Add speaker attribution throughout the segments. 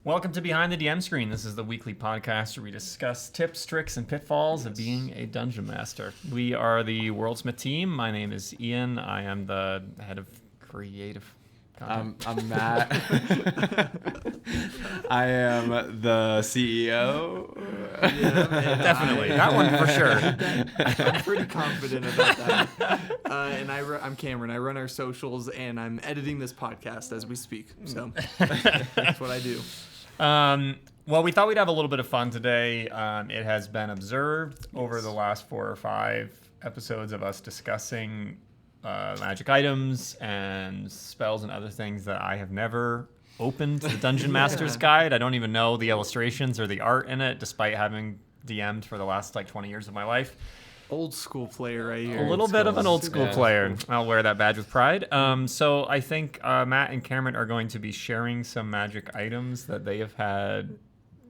Speaker 1: Welcome to Behind the DM Screen. This is the weekly podcast where we discuss tips, tricks, and pitfalls of being a dungeon master. We are the WorldSmith team. My name is Ian. I am the head of creative content.
Speaker 2: I'm Matt. I am the CEO.
Speaker 3: Yeah,
Speaker 1: Definitely. That one for sure.
Speaker 3: I'm pretty confident about that. And I'm Cameron. I run our socials, and I'm editing this podcast as we speak. So that's what I do.
Speaker 1: Well, we thought we'd have a little bit of fun today. It has been observed over the last 4 or 5 episodes of us discussing magic items and spells and other things that I have never opened the Dungeon Master's Guide. I don't even know the illustrations or the art in it, despite having DM'd for the last 20 years of my life.
Speaker 3: Old school player right here.
Speaker 1: A little bit of an old school player. I'll wear that badge with pride. So I think Matt and Cameron are going to be sharing some magic items that they have had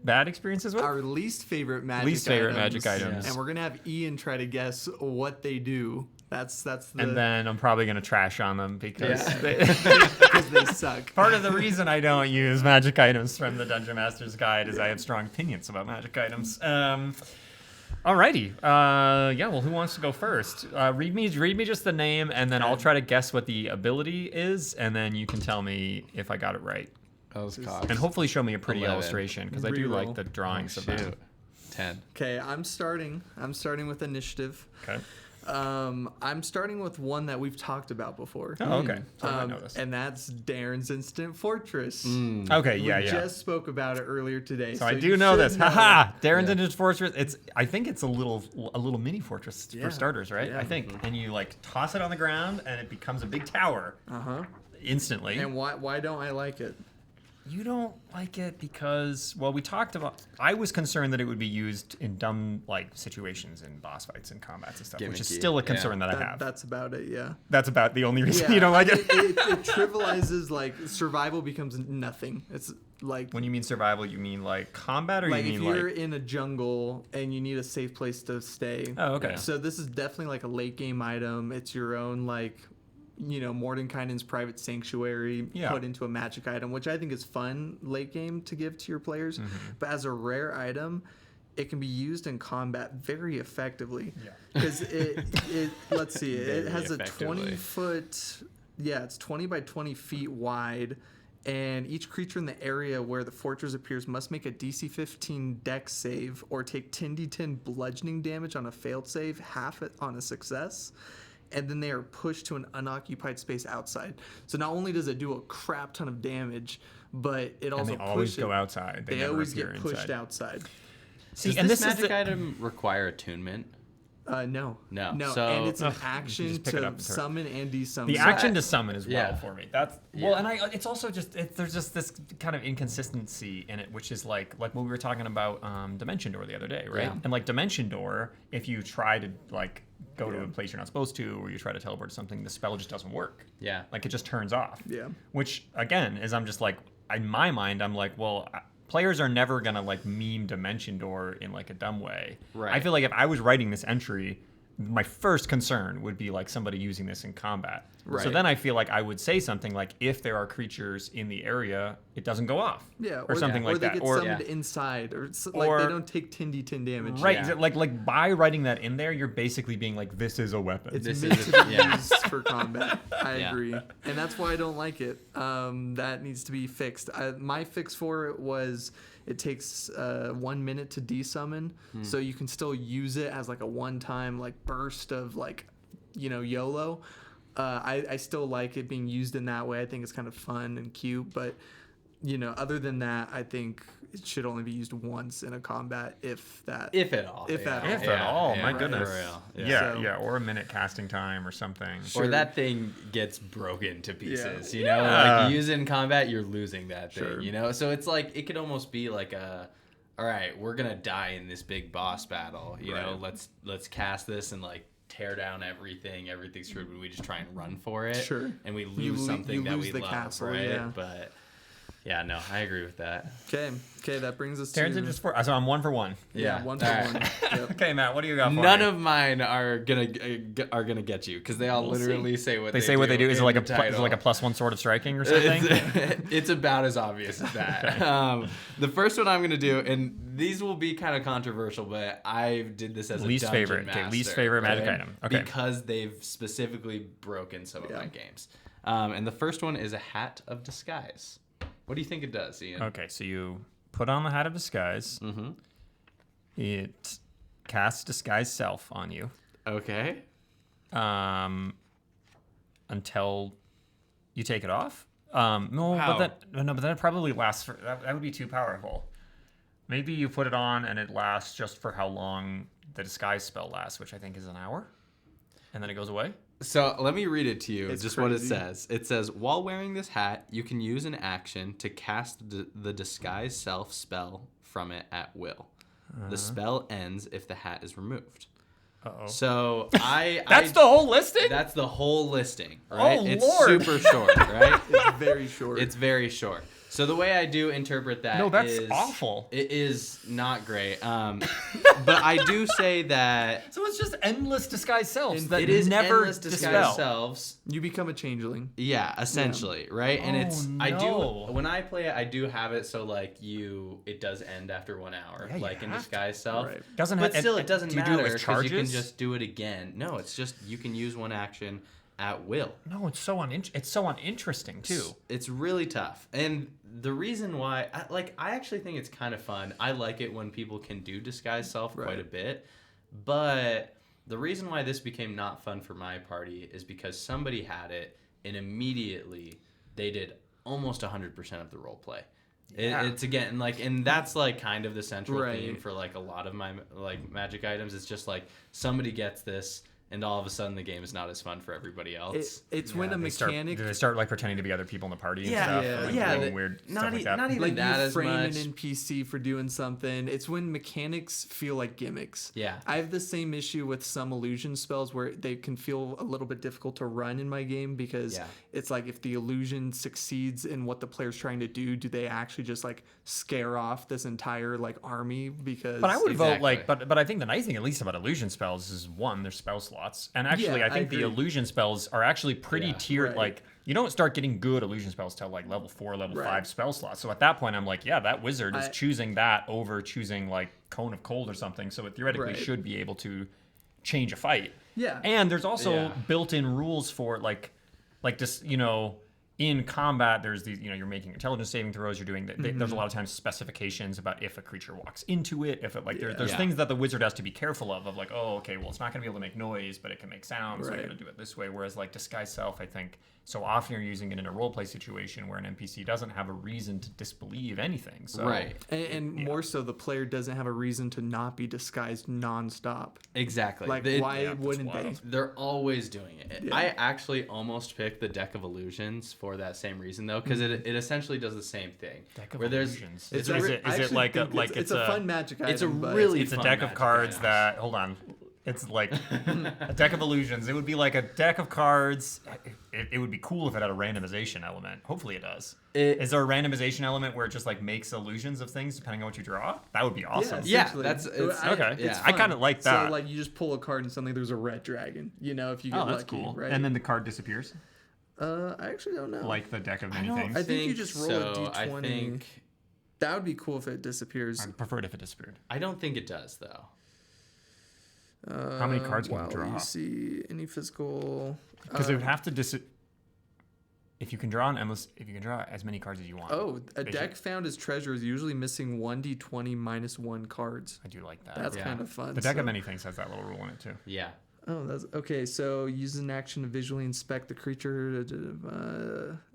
Speaker 1: bad experiences with.
Speaker 3: Our least favorite magic items.
Speaker 1: Yeah.
Speaker 3: And we're going to have Ian try to guess what they do. That's the...
Speaker 1: And then I'm probably going to trash on them because
Speaker 3: because they suck.
Speaker 1: Part of the reason I don't use magic items from the Dungeon Master's Guide is I have strong opinions about magic items. Alrighty. Well, who wants to go first? Read me just the name, and then I'll try to guess what the ability is, and then you can tell me if I got it right. And hopefully show me a pretty
Speaker 2: 11.
Speaker 1: illustration, because I do like the drawings of them.
Speaker 2: 10.
Speaker 3: Okay, I'm starting with initiative.
Speaker 1: Okay.
Speaker 3: I'm starting with one that we've talked about before.
Speaker 1: Oh, okay. So I know this.
Speaker 3: And that's Darren's Instant Fortress.
Speaker 1: Okay,
Speaker 3: We just spoke about it earlier today.
Speaker 1: So I do know this. Haha! Darren's Instant Fortress. I think it's a little mini fortress for starters, right?
Speaker 3: Yeah.
Speaker 1: I think. And you toss it on the ground, and it becomes a big tower. Instantly.
Speaker 3: And why don't I like it?
Speaker 1: You don't like it because, well, we talked about. I was concerned that it would be used in dumb situations in boss fights and combats and stuff, which is still a concern that I have.
Speaker 3: That's about it. Yeah.
Speaker 1: That's about the only reason you don't like it.
Speaker 3: It trivializes survival becomes nothing. It's like
Speaker 1: when you mean survival, you mean combat, or you mean
Speaker 3: if you're in a jungle and you need a safe place to stay.
Speaker 1: Oh, okay.
Speaker 3: So this is definitely a late game item. It's your own Mordenkainen's private sanctuary put into a magic item, which I think is fun late game to give to your players. But as a rare item, it can be used in combat very effectively. Because let's see, it has a 20-foot, it's 20 by 20 feet wide. And each creature in the area where the fortress appears must make a DC 15 dex save or take 10d10 bludgeoning damage on a failed save, half it on a success. And then they are pushed to an unoccupied space outside. So not only does it do a crap ton of damage, but it also
Speaker 1: and they always go outside.
Speaker 3: They always get pushed outside.
Speaker 2: See, does this magic item require attunement?
Speaker 3: No.
Speaker 2: So,
Speaker 3: and it's an action to summon and desummon.
Speaker 1: The action to summon as well for me. That's and it's also there's just this kind of inconsistency in it, which is like what we were talking about Dimension Door the other day, right?
Speaker 3: Yeah.
Speaker 1: And Dimension Door, if you try to go to a place you're not supposed to, or you try to teleport to something, the spell just doesn't work.
Speaker 2: Yeah.
Speaker 1: It just turns off.
Speaker 3: Yeah.
Speaker 1: Which again is I'm just in my mind I'm well. Players are never gonna meme Dimension Door in a dumb way.
Speaker 2: Right.
Speaker 1: I feel like if I was writing this entry, my first concern would be somebody using this in combat.
Speaker 3: Right.
Speaker 1: So then I feel I would say something if there are creatures in the area, it doesn't go off.
Speaker 3: Yeah.
Speaker 1: Or something like that.
Speaker 3: Or they get summoned inside, or they don't take 10d10 damage.
Speaker 1: Right. Yeah. By writing that in there, you're basically being this is a weapon.
Speaker 3: It's meant to be used for combat. I agree. And that's why I don't like it. That needs to be fixed. My fix for it was it takes 1 minute to desummon, so you can still use it as a one-time burst of YOLO. I still like it being used in that way. I think it's kind of fun and cute, but other than that, I think it should only be used once in a combat, if at all.
Speaker 1: If at all, my goodness.
Speaker 2: Yeah.
Speaker 1: Or a minute casting time or something.
Speaker 2: Or that thing gets broken to pieces, you use it in combat, you're losing that thing, So it's it could almost be all right, we're gonna die in this big boss battle, let's cast this and tear down everything's screwed, but we just try and run for it, and we lose something that we love,
Speaker 3: castle,
Speaker 2: right? But Yeah, no, I agree with that.
Speaker 3: Okay, that brings us
Speaker 1: Terrence
Speaker 3: to...
Speaker 1: just so I'm 1 for 1.
Speaker 3: Yeah, 1 for
Speaker 2: All
Speaker 3: 1.
Speaker 2: right.
Speaker 3: Yep.
Speaker 1: Okay, Matt, what do you got for
Speaker 2: None
Speaker 1: me?
Speaker 2: of mine are gonna get you because they all literally say what
Speaker 1: They say what they do. Is it like
Speaker 2: in the
Speaker 1: is it like a
Speaker 2: title.
Speaker 1: +1 sword of striking or something?
Speaker 2: It's about as obvious as that. The first one I'm gonna do, and these will be kind of controversial, but I did this as
Speaker 1: Least
Speaker 2: a dungeon
Speaker 1: favorite. Okay,
Speaker 2: master,
Speaker 1: least favorite magic
Speaker 2: right?
Speaker 1: item. Okay.
Speaker 2: Because they've specifically broken some of my games. And the first one is a hat of disguise. What do you think it does, Ian?
Speaker 1: Okay, so you put on the hat of disguise.
Speaker 2: Mm-hmm.
Speaker 1: It casts disguise self on you.
Speaker 2: Okay.
Speaker 1: Until you take it off. No,
Speaker 2: Wow.
Speaker 1: but that probably lasts for that would be too powerful. Maybe you put it on and it lasts just for how long the disguise spell lasts, which I think is an hour, and then it goes away.
Speaker 2: So let me read it to you,
Speaker 3: It's
Speaker 2: just
Speaker 3: crazy.
Speaker 2: what it says. It says, while wearing this hat, you can use an action to cast the disguise self spell from it at will. The spell ends if the hat is removed.
Speaker 1: Uh-oh.
Speaker 2: So
Speaker 1: That's the whole listing?
Speaker 2: That's the whole listing, right?
Speaker 1: Oh,
Speaker 2: it's
Speaker 1: Lord.
Speaker 2: super short, right?
Speaker 3: It's very short.
Speaker 2: It's very short. So the way I do interpret that
Speaker 1: No, that's
Speaker 2: is
Speaker 1: awful.
Speaker 2: It is not great. But I do say that
Speaker 1: So it's just endless disguise selves that
Speaker 2: it is
Speaker 1: never
Speaker 2: endless
Speaker 1: dispel.
Speaker 2: disguise selves.
Speaker 3: You become a changeling.
Speaker 2: Yeah, essentially, right? And it's
Speaker 1: Oh,
Speaker 2: I
Speaker 1: no.
Speaker 2: do when I play it, I do have it so like it does end after 1 hour,
Speaker 1: Yeah, you
Speaker 2: like in
Speaker 1: have to.
Speaker 2: disguise self.
Speaker 3: Right.
Speaker 1: Doesn't
Speaker 2: But
Speaker 1: ha-
Speaker 2: still,
Speaker 1: and-
Speaker 2: it doesn't
Speaker 1: do you do
Speaker 2: matter
Speaker 1: it with
Speaker 2: because you can
Speaker 1: charges?
Speaker 2: just do it again. No, it's just you can use one action at will.
Speaker 1: No, it's so uninteresting too.
Speaker 2: It's really tough, and the reason why, I actually think it's kind of fun. I like it when people can do disguise self quite a bit, but the reason why this became not fun for my party is because somebody had it, and immediately they did almost 100% of the role play.
Speaker 1: Yeah.
Speaker 2: It's again and that's like kind of the central
Speaker 3: Right.
Speaker 2: theme for like a lot of my like magic items. It's just like somebody gets this, and all of a sudden the game is not as fun for everybody else.
Speaker 3: It's when a
Speaker 1: They
Speaker 3: mechanic...
Speaker 1: start like pretending to be other people in the party and
Speaker 2: Yeah,
Speaker 1: stuff.
Speaker 3: yeah,
Speaker 1: and, like,
Speaker 3: yeah.
Speaker 1: doing weird
Speaker 2: Not
Speaker 1: stuff like that.
Speaker 2: not even
Speaker 3: like
Speaker 2: that
Speaker 3: you
Speaker 2: as
Speaker 3: frame
Speaker 2: much.
Speaker 3: an NPC for doing something. It's when mechanics feel like gimmicks.
Speaker 2: Yeah.
Speaker 3: I have the same issue with some illusion spells where they can feel a little bit difficult to run in my game because it's like if the illusion succeeds in what the player's trying to do they actually just like scare off this entire like army? Because
Speaker 1: But I would vote
Speaker 2: Exactly.
Speaker 1: like, but I think the nice thing at least about illusion spells is one, there's spell slots, and actually
Speaker 3: Yeah,
Speaker 1: I think
Speaker 3: I
Speaker 1: the
Speaker 3: agree.
Speaker 1: illusion spells are actually pretty
Speaker 2: Yeah,
Speaker 1: tiered.
Speaker 3: right.
Speaker 1: Like you don't start getting good illusion spells till like level 4, level
Speaker 3: Right.
Speaker 1: 5 spell slots. So at that point, I'm like, yeah, that wizard is
Speaker 3: I-
Speaker 1: choosing that over choosing like Cone of Cold or something. So it theoretically
Speaker 3: Right.
Speaker 1: should be able to change a fight.
Speaker 3: Yeah.
Speaker 1: And there's also
Speaker 2: Yeah.
Speaker 1: built-in rules for like just in combat, there's these, you're making intelligence saving throws. You're doing there's a lot of times specifications about if a creature walks into it, if it there's
Speaker 2: Yeah.
Speaker 1: things that the wizard has to be careful of like, oh, okay, well, it's not going to be able to make noise, but it can make sound, so I
Speaker 3: Right.
Speaker 1: got to do it this way. Whereas like disguise self, I think so often you're using it in a roleplay situation where an NPC doesn't have a reason to disbelieve anything. So
Speaker 2: Right.
Speaker 3: and more so the player doesn't have a reason to not be disguised nonstop.
Speaker 2: Exactly.
Speaker 3: Like why
Speaker 1: that's
Speaker 3: wouldn't they?
Speaker 1: wild.
Speaker 2: They're always doing it.
Speaker 3: Yeah.
Speaker 2: I actually almost picked the deck of illusions for that same reason though, because it essentially does the same thing.
Speaker 1: Deck of
Speaker 2: where there's
Speaker 1: illusions.
Speaker 3: It's
Speaker 1: Is
Speaker 3: a-
Speaker 1: it
Speaker 3: I actually
Speaker 1: like a
Speaker 3: think
Speaker 1: like
Speaker 3: it's a fun magic item.
Speaker 2: it's a
Speaker 3: but
Speaker 2: really
Speaker 1: it's a
Speaker 2: fun
Speaker 1: deck of
Speaker 2: magic
Speaker 1: cards
Speaker 2: item.
Speaker 1: that hold on. It's like a deck of illusions. It would be like a deck of cards. It would be cool if it had a randomization element. Hopefully it does. Is there a randomization element where it just like makes illusions of things depending on what you draw? That would be awesome.
Speaker 2: Yeah,
Speaker 3: essentially.
Speaker 2: that's- it's-
Speaker 1: okay.
Speaker 3: it's
Speaker 1: I
Speaker 3: fun.
Speaker 1: kinda like that.
Speaker 3: So like you just pull a card and suddenly there's a red dragon. If you get
Speaker 1: Oh, that's
Speaker 3: lucky,
Speaker 1: cool.
Speaker 3: right?
Speaker 1: And then the card disappears,
Speaker 3: I actually don't know.
Speaker 1: like the deck of
Speaker 2: I
Speaker 1: many
Speaker 2: don't
Speaker 1: things.
Speaker 3: I think you just roll a
Speaker 2: so.
Speaker 3: d20.
Speaker 2: I think
Speaker 3: That would be cool if it disappears.
Speaker 1: I prefer it if it disappeared.
Speaker 2: I don't think it does though.
Speaker 1: How many cards can you
Speaker 3: wow,
Speaker 1: draw?
Speaker 3: You see any physical?
Speaker 1: Because it would have to if you can draw if you can draw as many cards as you want.
Speaker 3: Oh, a
Speaker 1: Basic.
Speaker 3: deck found as treasure is usually missing 1d20 minus 1 cards.
Speaker 1: I do like that.
Speaker 3: That's
Speaker 2: Yeah.
Speaker 3: kind of fun.
Speaker 1: The deck
Speaker 3: so-
Speaker 1: of many things has that little rule in it too.
Speaker 2: Yeah.
Speaker 3: Oh, that's okay. So use an action to visually inspect the creature.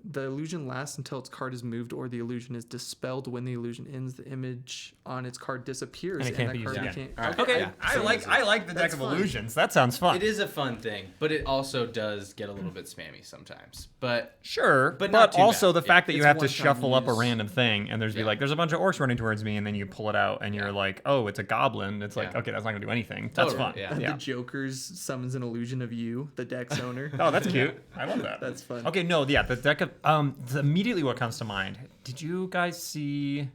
Speaker 3: The illusion lasts until its card is moved or the illusion is dispelled. When the illusion ends, the image on its card disappears,
Speaker 1: And it can't
Speaker 3: that
Speaker 1: be
Speaker 3: card
Speaker 1: used again.
Speaker 3: can't.
Speaker 2: All right.
Speaker 1: Okay,
Speaker 2: Yeah.
Speaker 1: I
Speaker 2: So
Speaker 1: like
Speaker 2: easy.
Speaker 1: the deck
Speaker 3: That's
Speaker 1: of
Speaker 3: fun.
Speaker 1: illusions. That sounds fun.
Speaker 2: It is a fun thing, but it also does get a little bit spammy sometimes. But
Speaker 1: Sure,
Speaker 2: But
Speaker 1: but
Speaker 2: not too
Speaker 1: also
Speaker 2: bad.
Speaker 1: the fact that you
Speaker 3: It's
Speaker 1: have to
Speaker 3: one-time
Speaker 1: shuffle up a
Speaker 3: use.
Speaker 1: random thing and
Speaker 2: Yeah.
Speaker 1: there's a bunch of orcs running towards me and then you pull it out and you're like, oh, it's a goblin. It's like,
Speaker 2: Yeah.
Speaker 1: okay, that's not gonna do anything. That's
Speaker 2: Totally,
Speaker 1: fun.
Speaker 2: yeah.
Speaker 3: The Joker's summons an illusion of you, the Dex owner.
Speaker 1: Oh, that's cute. I love that.
Speaker 3: That's fun.
Speaker 1: Okay, no, yeah, the deck of immediately what comes to mind. Did you guys see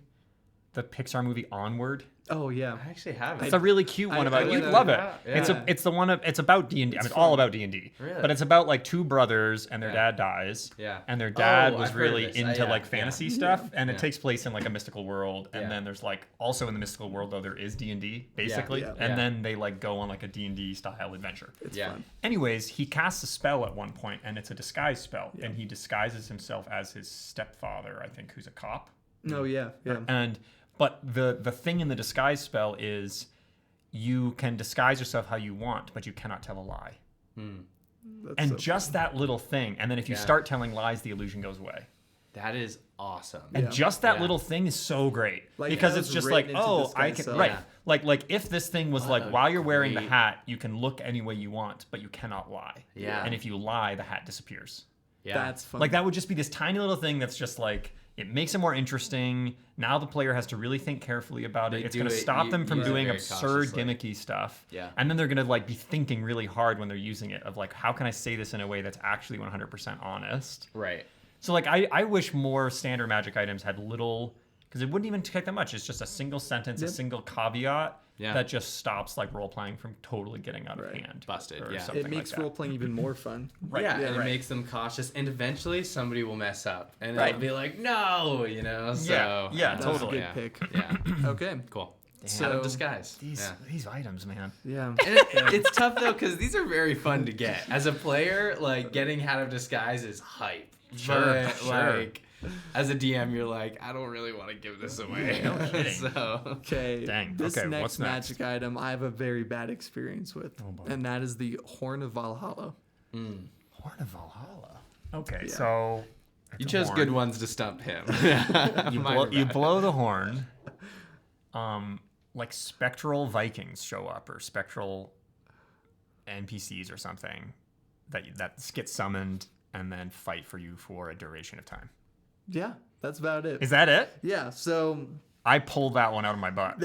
Speaker 1: the Pixar movie Onward?
Speaker 3: Oh yeah,
Speaker 2: I actually haven't.
Speaker 1: It's a really cute one about
Speaker 3: I
Speaker 1: you'd
Speaker 3: like
Speaker 1: love it.
Speaker 2: Yeah.
Speaker 1: It's the one of it's about D&D. I mean, it's all about D&D.
Speaker 2: Really?
Speaker 1: But it's about like two brothers and their
Speaker 2: Yeah.
Speaker 1: dad dies.
Speaker 2: Yeah.
Speaker 1: And their dad
Speaker 2: Oh,
Speaker 1: was
Speaker 2: I've heard of
Speaker 1: really
Speaker 2: this.
Speaker 1: into
Speaker 2: Yeah,
Speaker 1: like
Speaker 2: yeah.
Speaker 1: fantasy stuff, and it
Speaker 2: Yeah.
Speaker 1: takes place in like a mystical world. And
Speaker 2: Yeah.
Speaker 1: then there's like also in the mystical world though there is D&D basically,
Speaker 3: Yeah.
Speaker 1: and
Speaker 2: Yeah.
Speaker 1: then they like go on like a D&D style adventure.
Speaker 3: it's
Speaker 2: Yeah.
Speaker 3: fun.
Speaker 1: Anyways, he casts a spell at one point, and it's a disguise spell, and he disguises himself as his stepfather, I think, who's a cop.
Speaker 3: Oh yeah, yeah.
Speaker 1: But the thing in the disguise spell is you can disguise yourself how you want, but you cannot tell a lie.
Speaker 3: That's
Speaker 1: And
Speaker 3: so
Speaker 1: just that little thing, and then if you
Speaker 2: Yeah.
Speaker 1: start telling lies, the illusion goes away.
Speaker 2: That is awesome.
Speaker 1: And
Speaker 3: Yeah.
Speaker 1: just that
Speaker 2: Yeah.
Speaker 1: little thing is so great
Speaker 3: Like,
Speaker 1: because
Speaker 3: that
Speaker 1: it's
Speaker 3: was
Speaker 1: just like,
Speaker 3: written into
Speaker 1: oh,
Speaker 3: this
Speaker 1: I
Speaker 3: guy's
Speaker 1: can
Speaker 3: cell.
Speaker 1: right,
Speaker 2: Yeah.
Speaker 1: like if this thing was
Speaker 2: What
Speaker 1: like
Speaker 2: a
Speaker 1: while you're wearing the
Speaker 2: great-
Speaker 1: hat, you can look any way you want, but you cannot lie.
Speaker 2: Yeah.
Speaker 1: And if you lie, the hat disappears.
Speaker 2: Yeah.
Speaker 3: That's fun.
Speaker 1: Like that would just be this tiny little thing that's just like it makes it more interesting. Now the player has to really think carefully about
Speaker 2: They
Speaker 1: it. It's
Speaker 2: do
Speaker 1: going to
Speaker 2: it-
Speaker 1: stop them from
Speaker 2: use it
Speaker 1: doing
Speaker 2: very
Speaker 1: absurd
Speaker 2: cautiously.
Speaker 1: gimmicky stuff.
Speaker 2: Yeah.
Speaker 1: And then they're going to like be thinking really hard when they're using it of like how can I say this in a way that's actually 100% honest.
Speaker 2: Right.
Speaker 1: So like I wish more standard magic items had little because it wouldn't even take that much. It's just a single sentence, a single caveat
Speaker 2: Yeah.
Speaker 1: that just stops like role playing from totally getting out of
Speaker 3: Right.
Speaker 1: hand.
Speaker 2: Busted,
Speaker 1: or
Speaker 2: yeah.
Speaker 1: something
Speaker 3: it makes
Speaker 1: like that.
Speaker 3: role playing even more fun.
Speaker 1: Right.
Speaker 2: Yeah,
Speaker 3: Yeah,
Speaker 2: and
Speaker 1: right.
Speaker 2: it makes them cautious, and eventually somebody will mess up, and
Speaker 1: Right.
Speaker 2: they'll be like, "No," you know. So
Speaker 1: Yeah,
Speaker 3: That's
Speaker 1: totally.
Speaker 3: a
Speaker 2: Yeah.
Speaker 3: good pick.
Speaker 2: Yeah.
Speaker 3: Okay.
Speaker 2: Cool.
Speaker 3: So-
Speaker 2: Out of disguise.
Speaker 1: These items, man.
Speaker 3: Yeah.
Speaker 2: And it's tough though because these are very fun to get. As a player, like getting Hat of Disguise is hype.
Speaker 1: Sure,
Speaker 2: But
Speaker 1: sure.
Speaker 2: like as a DM, you're like, I don't really want to give this away.
Speaker 1: No kidding.
Speaker 2: So
Speaker 3: Okay.
Speaker 1: Dang.
Speaker 3: This
Speaker 1: Okay,
Speaker 3: next
Speaker 1: what's next?
Speaker 3: magic item I have a very bad experience with,
Speaker 1: Oh, boy.
Speaker 3: and that is the Horn of Valhalla.
Speaker 1: Horn of Valhalla. Okay,
Speaker 3: Yeah.
Speaker 1: so
Speaker 2: you
Speaker 1: it's a
Speaker 2: chose
Speaker 1: horn.
Speaker 2: good ones to stump him.
Speaker 1: You blow the horn. Like spectral Vikings show up or spectral NPCs or something that get summoned and then fight for you for a duration of time.
Speaker 3: Yeah, that's about it.
Speaker 1: Is that it?
Speaker 3: Yeah, so
Speaker 1: I pulled that one out of my butt.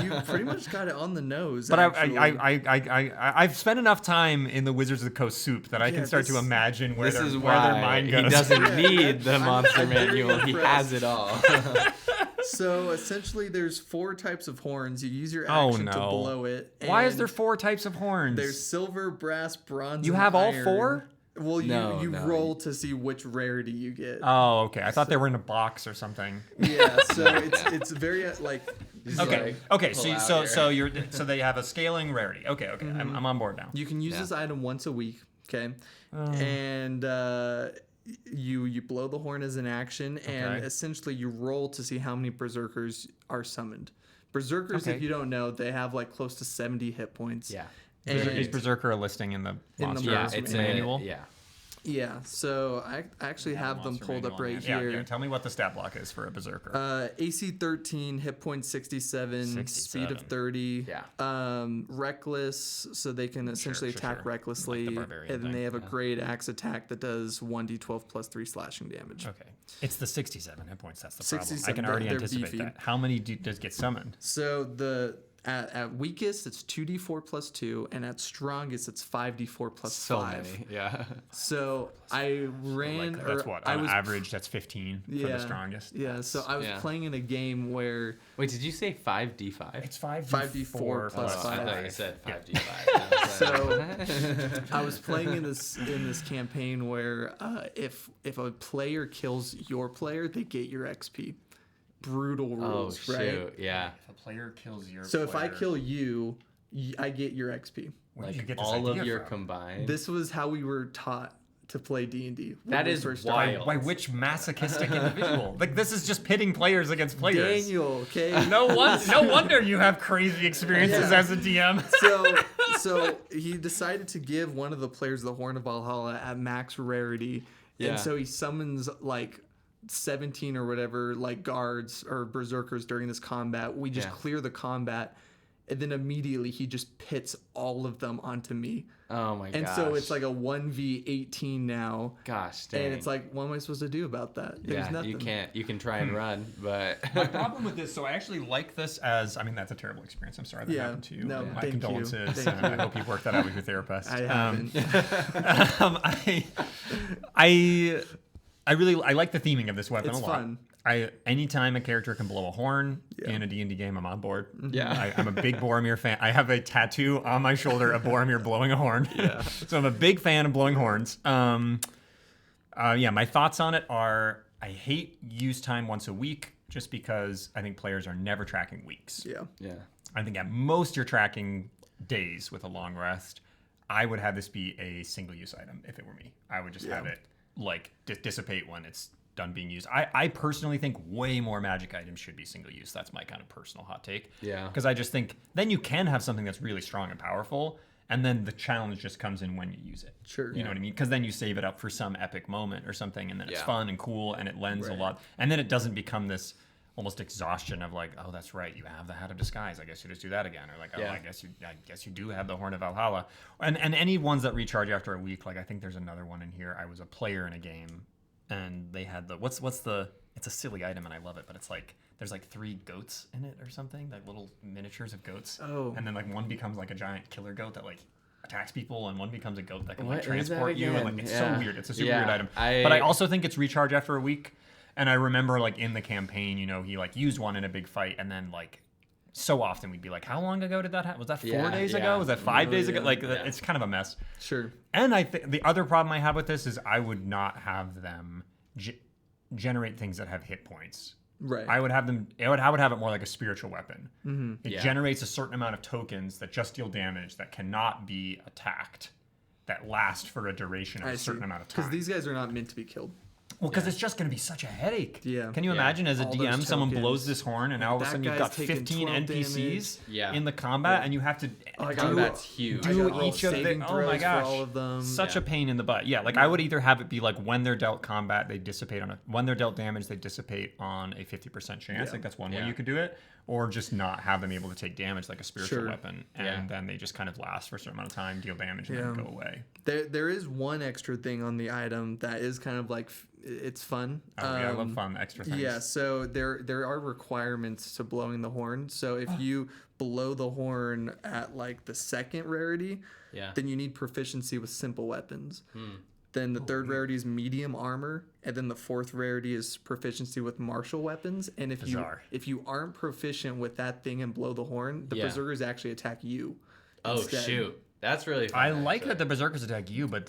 Speaker 3: you pretty much got it on the nose.
Speaker 1: But
Speaker 3: actually.
Speaker 1: I've spent enough time in the Wizards of the Coast soup that I can
Speaker 3: Yeah,
Speaker 1: start to
Speaker 3: this-
Speaker 1: imagine where
Speaker 2: This
Speaker 1: their
Speaker 2: is
Speaker 1: where their
Speaker 2: why
Speaker 1: mind
Speaker 2: he
Speaker 1: goes.
Speaker 2: doesn't need the
Speaker 3: I'm
Speaker 2: monster
Speaker 3: very
Speaker 2: manual. He
Speaker 3: impressed.
Speaker 2: has it all.
Speaker 3: So essentially, there's 4 types of horns. You use your
Speaker 1: Oh,
Speaker 3: action to
Speaker 1: no.
Speaker 3: blow it.
Speaker 1: Why is
Speaker 3: and
Speaker 1: there 4 types of horns?
Speaker 3: There's silver, brass, bronze.
Speaker 1: You
Speaker 3: and
Speaker 1: have all
Speaker 3: iron.
Speaker 1: 4?
Speaker 3: Well,
Speaker 2: No,
Speaker 3: you
Speaker 2: no.
Speaker 3: roll to see which rarity you get.
Speaker 1: Oh, okay. I thought they were in a box or something.
Speaker 3: Yeah, so it's very like
Speaker 2: He's
Speaker 1: Okay.
Speaker 2: like,
Speaker 1: Okay.
Speaker 2: pull
Speaker 1: So
Speaker 2: out
Speaker 1: so
Speaker 2: here.
Speaker 1: so you're so they have a scaling rarity. Okay. Okay. I'm on board now.
Speaker 3: you can use
Speaker 2: Yeah.
Speaker 3: this item once a week. Okay, and you blow the horn as an action, and
Speaker 1: Okay.
Speaker 3: essentially you roll to see how many berserkers are summoned. Berserkers,
Speaker 1: Okay.
Speaker 3: if you don't know, they have like close to 70 hit points.
Speaker 2: Yeah.
Speaker 3: And
Speaker 1: Is Berserker a listing in the monster
Speaker 2: Yeah,
Speaker 3: Monster
Speaker 2: it's
Speaker 1: manual?
Speaker 2: Yeah.
Speaker 3: yeah, so I actually have them
Speaker 1: Monster
Speaker 3: pulled up
Speaker 1: manual,
Speaker 3: right
Speaker 1: man.
Speaker 3: here.
Speaker 1: Yeah, tell me what the stat block is for a Berserker.
Speaker 3: AC 13, hit point 67, speed
Speaker 1: 67.
Speaker 3: of 30.
Speaker 2: Yeah.
Speaker 3: Reckless, so they can essentially
Speaker 1: sure,
Speaker 3: attack
Speaker 1: sure.
Speaker 3: recklessly.
Speaker 1: Like the barbarian
Speaker 3: And then they
Speaker 1: thing,
Speaker 3: have a great axe attack that does 1d12 plus 3 slashing damage.
Speaker 1: Okay. It's the 67 hit points. That's the problem. I
Speaker 3: 67,
Speaker 1: can already
Speaker 3: they're
Speaker 1: anticipate
Speaker 3: beefy.
Speaker 1: that. How many does get summoned?
Speaker 3: So at weakest, it's 2d4 plus 2, and at strongest, it's 5d4 plus
Speaker 2: So
Speaker 3: 5.
Speaker 2: many. Yeah.
Speaker 3: So I ran,
Speaker 1: Like, that's
Speaker 3: or
Speaker 1: what
Speaker 3: I
Speaker 1: on
Speaker 3: was
Speaker 1: average. That's 15 for the strongest.
Speaker 3: Yeah, so I was
Speaker 2: Yeah.
Speaker 3: playing in a game where
Speaker 2: Wait, did you say 5d5?
Speaker 1: It's 5d4
Speaker 3: 5d4 plus
Speaker 2: I
Speaker 3: five.
Speaker 2: thought you said 5d5.
Speaker 3: So I was playing in this campaign where if a player kills your player, they get your XP. Brutal
Speaker 2: oh
Speaker 3: rules, right?
Speaker 2: shoot, yeah.
Speaker 1: If a player kills your
Speaker 3: So if I
Speaker 1: player,
Speaker 3: kill you, I get your XP.
Speaker 1: where did you get this
Speaker 2: All of
Speaker 1: idea
Speaker 2: your
Speaker 1: from?
Speaker 2: combined.
Speaker 3: This was how we were taught to play D&D.
Speaker 2: That is wild.
Speaker 1: By which masochistic individual? Like this is just pitting players against players.
Speaker 3: Daniel, okay?
Speaker 1: No wonder you have crazy experiences
Speaker 3: Yeah.
Speaker 1: as a DM.
Speaker 3: So he decided to give one of the players the Horn of Valhalla at max rarity.
Speaker 2: Yeah.
Speaker 3: And so he summons like 17 or whatever like guards or berserkers during this combat. We just
Speaker 2: Yeah.
Speaker 3: clear the combat, and then immediately he just pits all of them onto me.
Speaker 2: Oh my gosh.
Speaker 3: And so it's like a 1v18 now.
Speaker 2: Gosh dang.
Speaker 3: And it's like, what am I supposed to do about that? There's nothing.
Speaker 2: You can't. You can try and run, but...
Speaker 1: My problem with this, so I actually like this as, I mean, that's a terrible experience. I'm sorry that happened to you.
Speaker 3: No,
Speaker 1: My
Speaker 3: thank
Speaker 1: condolences.
Speaker 3: you. Thank
Speaker 1: I hope you've worked that out with your therapist.
Speaker 3: I haven't.
Speaker 1: I really like the theming of this weapon
Speaker 3: It's
Speaker 1: a lot.
Speaker 3: fun.
Speaker 1: Anytime a character can blow a horn in a D&D game, I'm on board.
Speaker 2: Yeah.
Speaker 1: I'm a big Boromir fan. I have a tattoo on my shoulder of Boromir blowing a horn.
Speaker 2: Yeah.
Speaker 1: So I'm a big fan of blowing horns. My thoughts on it are I hate use time once a week just because I think players are never tracking weeks.
Speaker 3: Yeah.
Speaker 2: Yeah.
Speaker 1: I think at most you're tracking days with a long rest. I would have this be a single-use item if it were me. I would just have it like dissipate when it's done being used. I personally think way more magic items should be single use. That's my kind of personal hot take.
Speaker 2: Yeah.
Speaker 1: Because I just think then you can have something that's really strong and powerful, and then the challenge just comes in when you use it.
Speaker 3: Sure.
Speaker 1: You know what I mean? Because then you save it up for some epic moment or something, and then it's
Speaker 2: Yeah.
Speaker 1: fun and cool, and it lends a lot. And then it doesn't become this almost exhaustion of like, oh, that's right, you have the Hat of Disguise. I guess you just do that again, or like, oh, I guess you do have the Horn of Valhalla, and any ones that recharge after a week. Like I think there's another one in here. I was a player in a game, and they had the what's the it's a silly item and I love it, but it's like there's like 3 goats in it or something, like little miniatures of goats.
Speaker 3: Oh.
Speaker 1: And then like one becomes like a giant killer goat that like attacks people, and one becomes a goat that can
Speaker 2: What
Speaker 1: like
Speaker 2: is that
Speaker 1: transport you, and like
Speaker 2: again?
Speaker 1: it's
Speaker 2: Yeah.
Speaker 1: so weird. It's a super
Speaker 2: Yeah.
Speaker 1: weird item. But I also think it's recharge after a week. And I remember like in the campaign, you know, he like used one in a big fight, and then like so often we'd be like, how long ago did that happen? Was that 4 days ago? Was that 5 days ago? Like it's kind of a mess.
Speaker 3: Sure.
Speaker 1: And I think the other problem I have with this is I would not have them generate things that have hit points.
Speaker 3: Right.
Speaker 1: I would have them. I would have it more like a spiritual weapon.
Speaker 3: Mm-hmm.
Speaker 1: It generates a certain amount of tokens that just deal damage that cannot be attacked, that last for a duration of a certain amount of time.
Speaker 3: Because these guys are not meant to be killed.
Speaker 1: Well, because it's just going to be such a headache.
Speaker 3: Yeah.
Speaker 1: Can you imagine as a
Speaker 3: All
Speaker 1: DM,
Speaker 3: those
Speaker 1: someone
Speaker 3: tokens.
Speaker 1: blows this horn, and now all of a
Speaker 3: That
Speaker 1: sudden you've
Speaker 3: guy's
Speaker 1: got
Speaker 3: taking
Speaker 1: 15
Speaker 3: 12
Speaker 1: NPCs
Speaker 2: damage.
Speaker 1: in the combat, and you have to
Speaker 2: combat's huge.
Speaker 1: do
Speaker 3: roll
Speaker 1: each of the.
Speaker 3: saving
Speaker 1: Oh my
Speaker 3: throws for
Speaker 1: gosh,
Speaker 3: all of them.
Speaker 1: such a pain in the butt. Yeah, like I would either have it be like when they're dealt combat, they dissipate on when they're dealt damage, they dissipate on a 50% chance. Like that's one way you could do it, or just not have them able to take damage like a spiritual weapon, and then they just kind of last for a certain amount of time, deal damage, and then go away.
Speaker 3: There is one extra thing on the item that is kind of like it's fun.
Speaker 1: Oh, yeah, I love fun extra things.
Speaker 3: Yeah, so there are requirements to blowing the horn. So if you blow the horn at like the 2nd rarity, then you need proficiency with simple weapons. Then the 3rd rarity is medium armor, and then the 4th rarity is proficiency with martial weapons. And if you aren't proficient with that thing and blow the horn, the berserkers actually attack you.
Speaker 2: Oh
Speaker 3: instead.
Speaker 2: shoot. That's really fun.
Speaker 1: I like that the berserkers attack you, but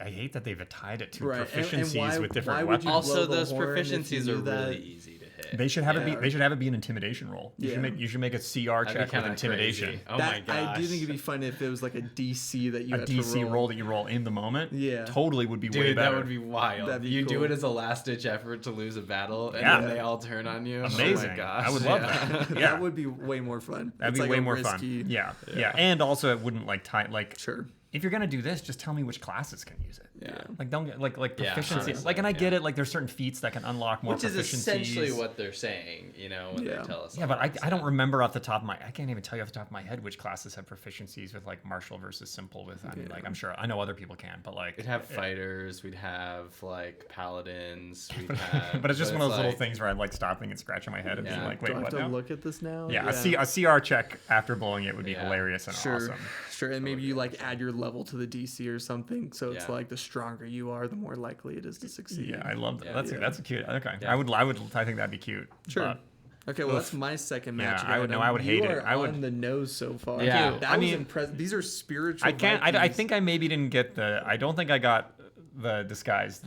Speaker 1: I hate that they've tied it to proficiencies
Speaker 3: and
Speaker 1: with different
Speaker 3: why would
Speaker 1: weapons.
Speaker 3: you
Speaker 2: Also,
Speaker 3: blow the
Speaker 2: those
Speaker 3: horn if you
Speaker 2: proficiencies
Speaker 3: knew
Speaker 2: are
Speaker 3: that?
Speaker 2: really easy to hit.
Speaker 1: They should have it be. They should have it be an intimidation roll. You should make a CR check with
Speaker 2: kinda
Speaker 1: intimidation.
Speaker 2: crazy. Oh my gosh.
Speaker 3: I do think it'd be fun if it was like a DC that you
Speaker 1: A
Speaker 3: had
Speaker 1: DC
Speaker 3: to
Speaker 1: roll that you roll in the moment.
Speaker 3: Yeah.
Speaker 1: Totally would be way
Speaker 2: Dude,
Speaker 1: better.
Speaker 2: that would be wild.
Speaker 3: That'd be
Speaker 2: you do
Speaker 3: cool.
Speaker 2: it as a last-ditch effort to lose a battle, and
Speaker 1: Yeah.
Speaker 2: then they all turn on you.
Speaker 1: amazing.
Speaker 2: Oh my gosh.
Speaker 1: I would love that. Yeah,
Speaker 3: That would be way more fun.
Speaker 1: that'd
Speaker 3: It's
Speaker 1: be
Speaker 3: like
Speaker 1: way
Speaker 3: a
Speaker 1: more
Speaker 3: risky-
Speaker 1: fun. Yeah. And also it wouldn't like tie like.
Speaker 3: Sure.
Speaker 1: If you're gonna do this, just tell me which classes can use it.
Speaker 2: Yeah.
Speaker 1: Like don't get like
Speaker 2: Yeah,
Speaker 1: proficiency.
Speaker 2: 100%,
Speaker 1: Like, and I get it. Like there's certain feats that can unlock more
Speaker 2: Which is
Speaker 1: proficiencies.
Speaker 2: essentially what they're saying, you know, when they tell us.
Speaker 1: Yeah,
Speaker 2: all
Speaker 1: but
Speaker 2: that
Speaker 1: I don't
Speaker 2: stuff.
Speaker 1: remember off the top of my. I can't even tell you off the top of my head which classes have proficiencies with like martial versus simple. With I mean, like I'm sure I know other people can, but like
Speaker 2: We'd have fighters, we'd have like paladins, we'd have.
Speaker 1: But it's just one of those little
Speaker 2: like-
Speaker 1: things where I'm like stopping and scratching my head and being
Speaker 2: Yeah.
Speaker 1: like,
Speaker 3: Do
Speaker 1: wait,
Speaker 3: I have
Speaker 1: what
Speaker 3: to
Speaker 1: now?
Speaker 3: look at this now?
Speaker 1: Yeah, a CR check after blowing it would be
Speaker 2: Yeah.
Speaker 1: hilarious and
Speaker 3: Sure.
Speaker 1: awesome.
Speaker 3: Sure. And maybe you like add your level to the DC or something. So it's
Speaker 2: Yeah.
Speaker 3: like the stronger you are, the more likely it is to succeed.
Speaker 1: Yeah, I love that.
Speaker 2: Yeah.
Speaker 1: That's a cute. Okay,
Speaker 2: Yeah.
Speaker 1: I think that'd be cute.
Speaker 3: Sure.
Speaker 1: but-
Speaker 3: Okay, well that's my second
Speaker 1: Yeah,
Speaker 3: magic
Speaker 1: I would-
Speaker 3: item.
Speaker 1: no, I would hate
Speaker 3: you
Speaker 1: it.
Speaker 3: Are
Speaker 1: I would-
Speaker 3: on the nose so far.
Speaker 2: Yeah.
Speaker 3: That
Speaker 1: I
Speaker 3: was
Speaker 1: mean-
Speaker 3: impressive. These are spiritual.
Speaker 1: I can't. I
Speaker 3: Vikings.
Speaker 1: think I maybe didn't get the. I don't think I got the disguise.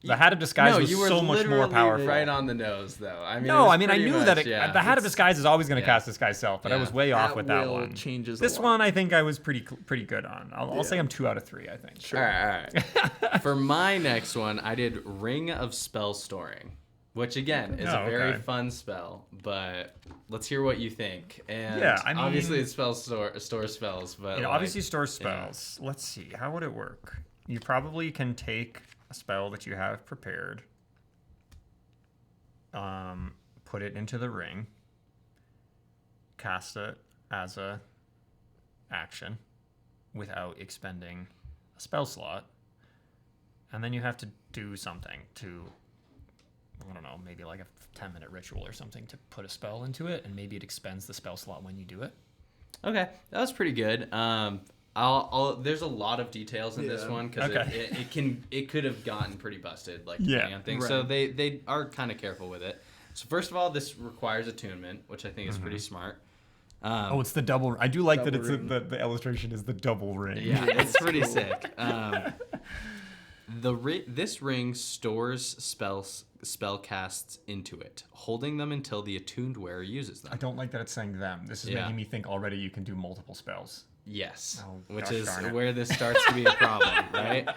Speaker 1: The Hat of Disguise
Speaker 2: No,
Speaker 1: was
Speaker 2: you were
Speaker 1: so much more
Speaker 2: literally
Speaker 1: powerful.
Speaker 2: right on the nose, though. I mean,
Speaker 1: No,
Speaker 2: it was
Speaker 1: I mean I
Speaker 2: pretty
Speaker 1: knew
Speaker 2: much,
Speaker 1: that
Speaker 2: yeah.
Speaker 1: the Hat of Disguise is always going to
Speaker 2: yeah.
Speaker 1: cast Disguise Self, but I
Speaker 2: Yeah.
Speaker 1: was way off
Speaker 3: At
Speaker 1: with that
Speaker 3: will
Speaker 1: one.
Speaker 3: changes a
Speaker 1: This
Speaker 3: lot.
Speaker 1: one I think I was pretty good on. I'll say I'm 2 out of 3. I think.
Speaker 2: All right. For my next one, I did Ring of Spell Storing, which again is a very fun spell. But let's hear what you think. And
Speaker 1: Yeah, I mean-
Speaker 2: obviously it store spells, but
Speaker 1: It
Speaker 2: like,
Speaker 1: obviously stores spells. Let's see. How would it work? You probably can take a spell that you have prepared, put it into the ring, cast it, as a action without expending a spell slot, and then you have to do something to, I don't know, maybe like a 10-minute ritual or something to put a spell into it, and maybe it expends the spell slot when you do it.
Speaker 2: Okay, that was pretty good. There's a lot of details in this one because it could have gotten pretty busted, like depending on things. Right. So they are kind of careful with it. So first of all, this requires attunement, which I think is pretty smart.
Speaker 1: It's the double. I do like that it's the illustration is the double ring.
Speaker 2: Yeah, it's pretty sick. This ring stores spell casts into it, holding them until the attuned wearer uses them.
Speaker 1: I don't like that it's saying them. This is making me think already you can do multiple spells.
Speaker 2: Yes, which is where this starts to be a problem, right?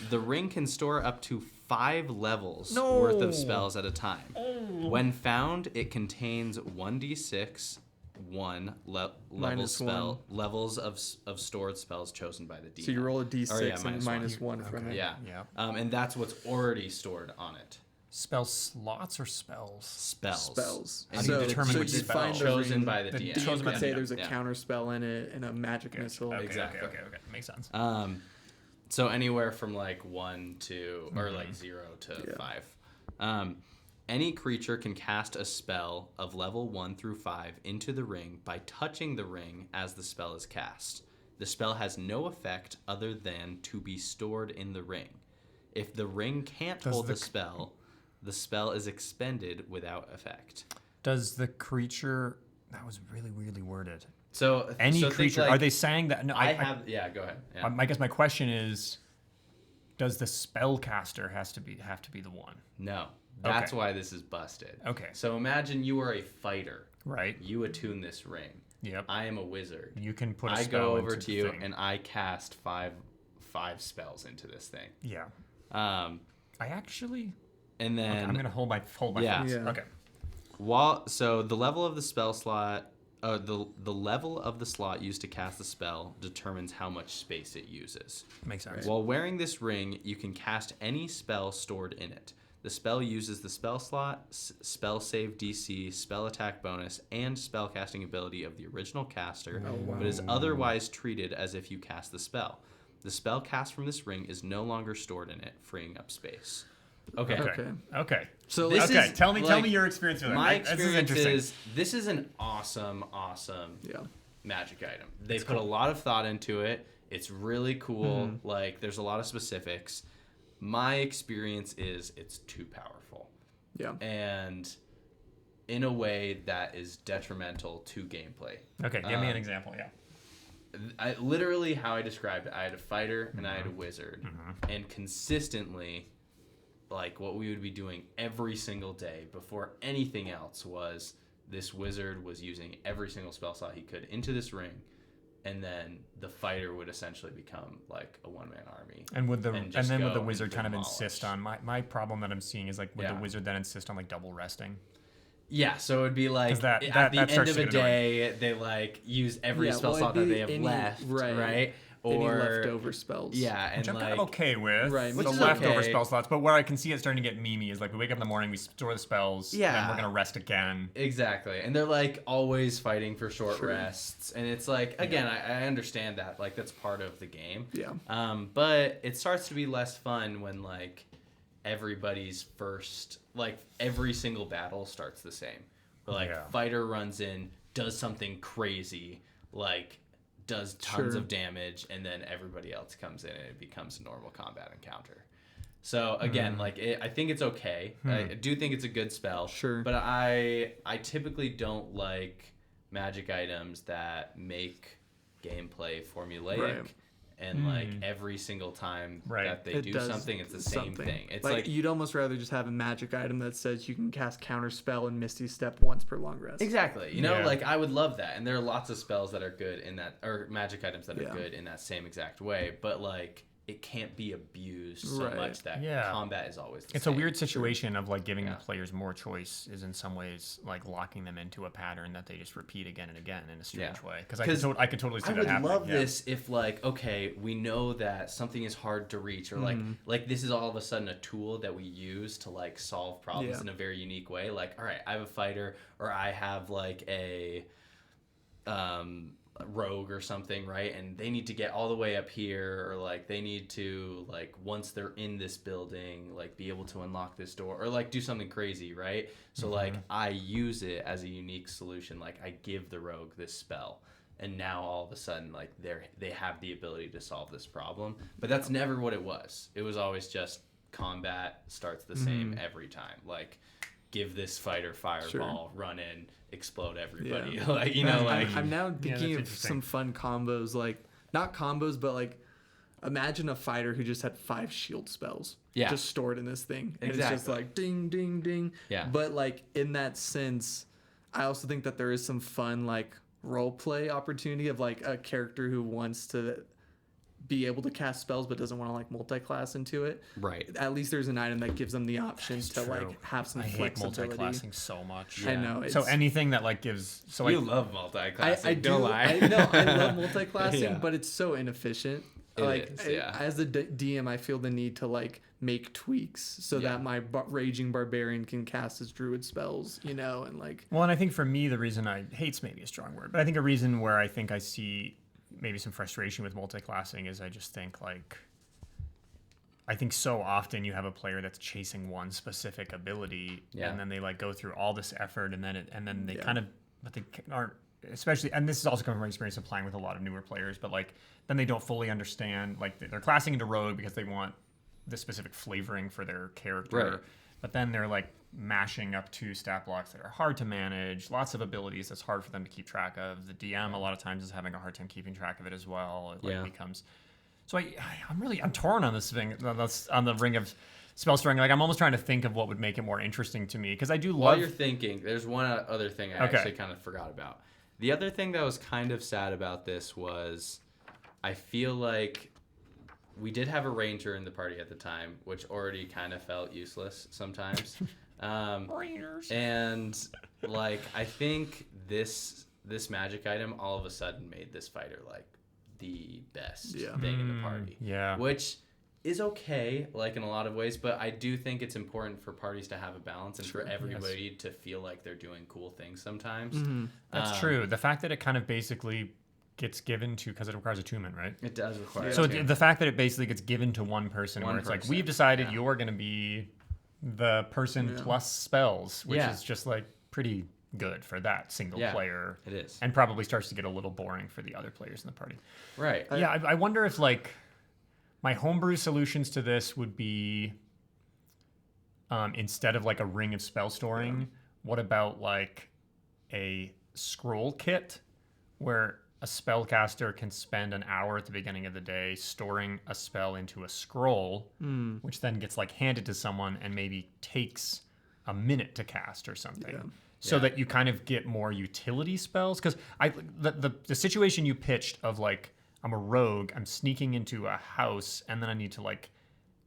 Speaker 2: The ring can store up to 5 levels worth of spells at a time. When found, it contains 1d6 levels of stored spells chosen by the DM.
Speaker 3: So you roll a d6 and minus 1 from it.
Speaker 2: Yeah. And that's what's already stored on it.
Speaker 1: Spell slots or spells?
Speaker 3: Spells.
Speaker 1: And you determine which spell
Speaker 2: chosen by the DM.
Speaker 3: You could say there's a counter spell in it and a magic missile.
Speaker 2: Exactly.
Speaker 1: Okay. Makes sense.
Speaker 2: So anywhere from like 1 to or like 0 to 5. Any creature can cast a spell of level 1 through 5 into the ring by touching the ring as the spell is cast. The spell has no effect other than to be stored in the ring. If the ring can't hold the spell is expended without effect.
Speaker 1: Does the creature... That was really weirdly worded.
Speaker 2: So
Speaker 1: any creature... Are they saying that... No,
Speaker 2: go ahead. Yeah.
Speaker 1: I guess my question is, does the spellcaster have to be the one?
Speaker 2: No. That's why this is busted.
Speaker 1: Okay.
Speaker 2: So imagine you are a fighter.
Speaker 1: Right.
Speaker 2: You attune this ring.
Speaker 1: Yep.
Speaker 2: I am a wizard.
Speaker 1: You can put a
Speaker 2: I
Speaker 1: spell
Speaker 2: go over
Speaker 1: into
Speaker 2: to
Speaker 1: the
Speaker 2: you
Speaker 1: thing.
Speaker 2: and I cast five spells into this thing.
Speaker 1: Yeah.
Speaker 2: I
Speaker 1: actually...
Speaker 2: And then...
Speaker 1: Okay, I'm going to hold my thoughts.
Speaker 2: Yeah.
Speaker 1: Okay.
Speaker 2: So the level of the spell slot... the level of the slot used to cast the spell determines how much space it uses.
Speaker 1: Makes sense.
Speaker 2: While wearing this ring, you can cast any spell stored in it. The spell uses the spell slot, spell save DC, spell attack bonus, and spell casting ability of the original caster, but is otherwise treated as if you cast the spell. The spell cast from this ring is no longer stored in it, freeing up space. Okay.
Speaker 3: So
Speaker 1: tell me your experience with it.
Speaker 2: My experience is this is an awesome magic item. They put a lot of thought into it. It's really cool. Like there's a lot of specifics. My experience is it's too powerful.
Speaker 3: Yeah.
Speaker 2: And in a way that is detrimental to gameplay.
Speaker 1: Okay, give me an example,
Speaker 2: Literally how I described it, I had a fighter and I had a wizard. And consistently, like what we would be doing every single day before anything else was this wizard was using every single spell slot he could into this ring. And then the fighter would essentially become like a one-man army.
Speaker 1: And would the wizard kind of insist on my problem that I'm seeing is like would the wizard then insist on like double resting?
Speaker 2: Yeah, so it would be like at the end of a day they like use every spell slot that they have left, right? Or
Speaker 3: any leftover spells.
Speaker 2: Yeah, and
Speaker 1: which I'm
Speaker 2: like,
Speaker 1: kind of okay with.
Speaker 3: Right,
Speaker 1: with the leftover spell slots, but where I can see it starting to get memey is like we wake up in the morning, we store the spells, and then we're gonna rest again.
Speaker 2: Exactly, and they're like always fighting for short rests, and it's like again, I understand that like that's part of the game.
Speaker 3: Yeah.
Speaker 2: But it starts to be less fun when like everybody's first, like every single battle starts the same. Where like fighter runs in, does something crazy, like does tons of damage, and then everybody else comes in and it becomes a normal combat encounter. So again, like I think it's okay. I do think it's a good spell.
Speaker 3: Sure.
Speaker 2: But I typically don't like magic items that make gameplay formulaic. And like every single time that they do something, it's the same thing. It's like
Speaker 3: you'd almost rather just have a magic item that says you can cast counter spell and Misty Step once per long rest.
Speaker 2: Exactly. You know, like I would love that. And there are lots of spells that are good in that, or magic items that are good in that same exact way. But like it can't be abused so much that combat is always the same.
Speaker 1: It's a weird situation of like giving the players more choice is in some ways like locking them into a pattern that they just repeat again and again in a strange way. Because I could totally see that happening.
Speaker 2: I would love this if like, okay, we know that something is hard to reach or like this is all of a sudden a tool that we use to like solve problems in a very unique way. Like, all right, I have a fighter or I have like a rogue or something, right? And they need to get all the way up here, or like they need to like once they're in this building, like be able to unlock this door, or like do something crazy, right? So like I use it as a unique solution. Like I give the rogue this spell, and now all of a sudden like they have the ability to solve this problem. But that's never what it was. It was always just combat starts the same every time. Like give this fighter fireball, run in, explode everybody.
Speaker 3: Yeah.
Speaker 2: Like, you know, like
Speaker 3: I'm now thinking of some fun combos, like not combos, but like imagine a fighter who just had 5 shield spells just stored in this thing. And it's just like ding, ding, ding.
Speaker 2: Yeah.
Speaker 3: But like in that sense, I also think that there is some fun like role play opportunity of like a character who wants to be able to cast spells but doesn't want to like multi-class into it.
Speaker 2: Right.
Speaker 3: At least there's an item that gives them the option to like have some flexibility.
Speaker 1: I hate multi-classing so much.
Speaker 3: I know.
Speaker 1: So anything that like gives... So
Speaker 2: you
Speaker 1: like,
Speaker 2: love multi-classing,
Speaker 3: I do.
Speaker 2: don't lie.
Speaker 3: I know. I love multi-classing, but it's so inefficient.
Speaker 2: It is, yeah.
Speaker 3: As a DM, I feel the need to like make tweaks so that my raging barbarian can cast his druid spells, you know, and like...
Speaker 1: Well, and I think for me, the reason hate's maybe a strong word, but I think a reason where I think I see maybe some frustration with multi-classing is I just think like... I think so often you have a player that's chasing one specific ability and then they like go through all this effort and then they kind of... But they aren't... Especially, and this is also coming from my experience of playing with a lot of newer players, but like then they don't fully understand, like they're classing into rogue because they want this specific flavoring for their character,
Speaker 2: right.
Speaker 1: But then they're like mashing up 2 stat blocks that are hard to manage, lots of abilities that's hard for them to keep track of. The DM a lot of times is having a hard time keeping track of it as well. It like becomes, so I'm torn on this thing, on the ring of spell storing. Like I'm almost trying to think of what would make it more interesting to me because I do love.
Speaker 2: While you're thinking, there's one other thing I actually kind of forgot about. The other thing that was kind of sad about this was I feel like we did have a ranger in the party at the time, which already kind of felt useless sometimes. And like I think this magic item all of a sudden made this fighter like the best thing in the party.
Speaker 1: Yeah.
Speaker 2: Which is okay, like in a lot of ways, but I do think it's important for parties to have a balance and for everybody to feel like they're doing cool things sometimes.
Speaker 1: That's true. The fact that it kind of basically gets given to, because it requires attunement, right?
Speaker 2: It does require
Speaker 1: So the fact that it basically gets given to one person, where it's like, we've decided you're going to be the person plus spells, which is just like pretty good for that single player.
Speaker 2: It is.
Speaker 1: And probably starts to get a little boring for the other players in the party.
Speaker 2: Right.
Speaker 1: I wonder if like my homebrew solutions to this would be instead of like a ring of spell storing, what about like a scroll kit where a spellcaster can spend an hour at the beginning of the day storing a spell into a scroll, which then gets like handed to someone and maybe takes a minute to cast or something. So that you kind of get more utility spells. Because the situation you pitched of like, I'm a rogue, I'm sneaking into a house, and then I need to like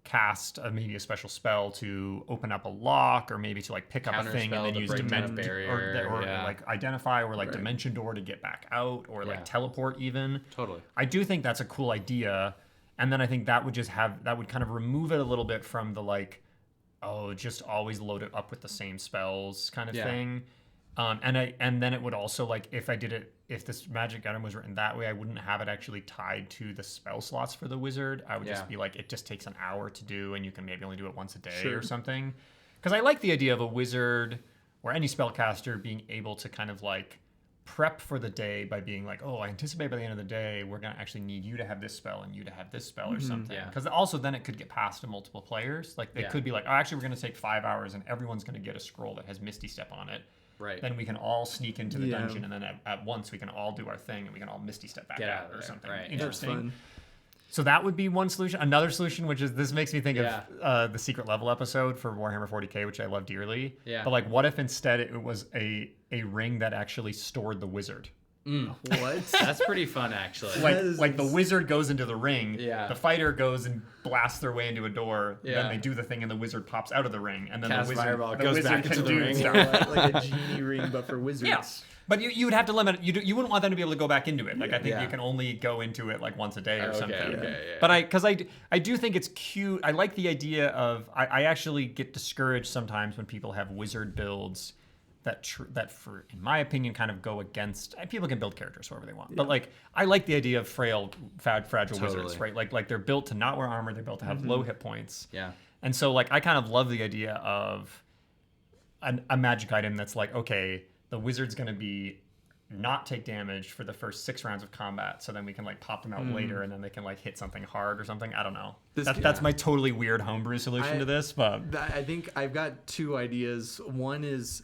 Speaker 1: cast maybe a special spell to open up a lock, or maybe to like pick up a thing and then use dimension or like identify or like dimension door to get back out, or like teleport even.
Speaker 2: Totally.
Speaker 1: I do think that's a cool idea, and then I think that would kind of remove it a little bit from the like, just always load it up with the same spells kind of thing. And then it would also like if this magic item was written that way, I wouldn't have it actually tied to the spell slots for the wizard. I would just be like, it just takes an hour to do, and you can maybe only do it once a day or something. Because I like the idea of a wizard or any spellcaster being able to kind of like prep for the day by being like, I anticipate by the end of the day we're gonna actually need you to have this spell and you to have this spell or something. Because also then it could get passed to multiple players. Like they could be like, actually we're gonna take 5 hours and everyone's gonna get a scroll that has Misty Step on it.
Speaker 2: Right.
Speaker 1: Then we can all sneak into the dungeon, and then at once we can all do our thing, and we can all Misty Step back out or something. Right. Interesting. So that would be one solution. Another solution, which is, this makes me think of the secret level episode for Warhammer 40k, which I love dearly. Yeah. But like, what if instead it was a ring that actually stored the wizard?
Speaker 3: What?
Speaker 2: That's pretty fun, actually.
Speaker 1: Like the wizard goes into the ring, the fighter goes and blasts their way into a door, then they do the thing and the wizard pops out of the ring, and then the wizard goes back into the ring.
Speaker 3: Like a genie ring, but for wizards.
Speaker 1: Yeah. But you would have to limit it. You wouldn't want them to be able to go back into it. Like I think you can only go into it like once a day or something. But I do think it's cute. I like the idea of, I actually get discouraged sometimes when people have wizard builds for, in my opinion, kind of go against. And people can build characters however they want, but like I like the idea of frail, fragile wizards, right? Like they're built to not wear armor, they're built to have low hit points.
Speaker 2: Yeah.
Speaker 1: And so like I kind of love the idea of a magic item that's like, okay, the wizard's going to be not take damage for the first 6 rounds of combat, so then we can like pop them out later, and then they can like hit something hard or something. I don't know. That's my totally weird homebrew solution to this, but
Speaker 3: I think I've got 2 ideas. One is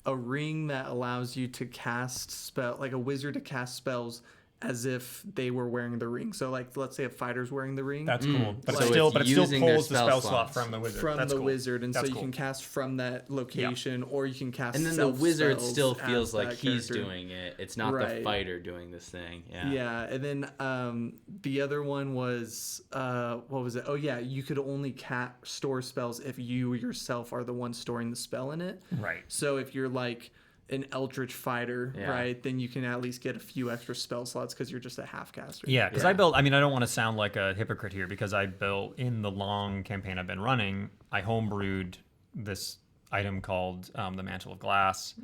Speaker 3: a ring that allows you to cast like a wizard to cast spells as if they were wearing the ring. So like let's say a fighter's wearing the ring.
Speaker 1: That's cool. But
Speaker 2: So
Speaker 1: it still
Speaker 2: it's
Speaker 1: pulls
Speaker 2: using their
Speaker 1: the spell
Speaker 2: spell
Speaker 1: slot
Speaker 2: slots.
Speaker 1: from the wizard.
Speaker 3: From
Speaker 1: That's
Speaker 3: the
Speaker 1: cool.
Speaker 3: wizard, and
Speaker 1: That's
Speaker 3: so you
Speaker 1: cool.
Speaker 3: can cast from that location, or you can cast.
Speaker 2: And then the
Speaker 3: self
Speaker 2: wizard
Speaker 3: spells
Speaker 2: still
Speaker 3: as
Speaker 2: feels like
Speaker 3: that
Speaker 2: he's
Speaker 3: character.
Speaker 2: doing it. It's not the
Speaker 3: Right.
Speaker 2: fighter doing this thing. Yeah.
Speaker 3: Yeah, and then the other one was what was it? Oh yeah, you could only store spells if you yourself are the one storing the spell in it.
Speaker 1: Right.
Speaker 3: So if you're like an eldritch fighter,
Speaker 2: Yeah.
Speaker 3: right, then you can at least get a few extra spell slots because you're just a half caster.
Speaker 1: Yeah, because
Speaker 2: Yeah.
Speaker 1: I don't want to sound like a hypocrite here, because I built, in the long campaign I've been running, I homebrewed this item called the Mantle of Glass,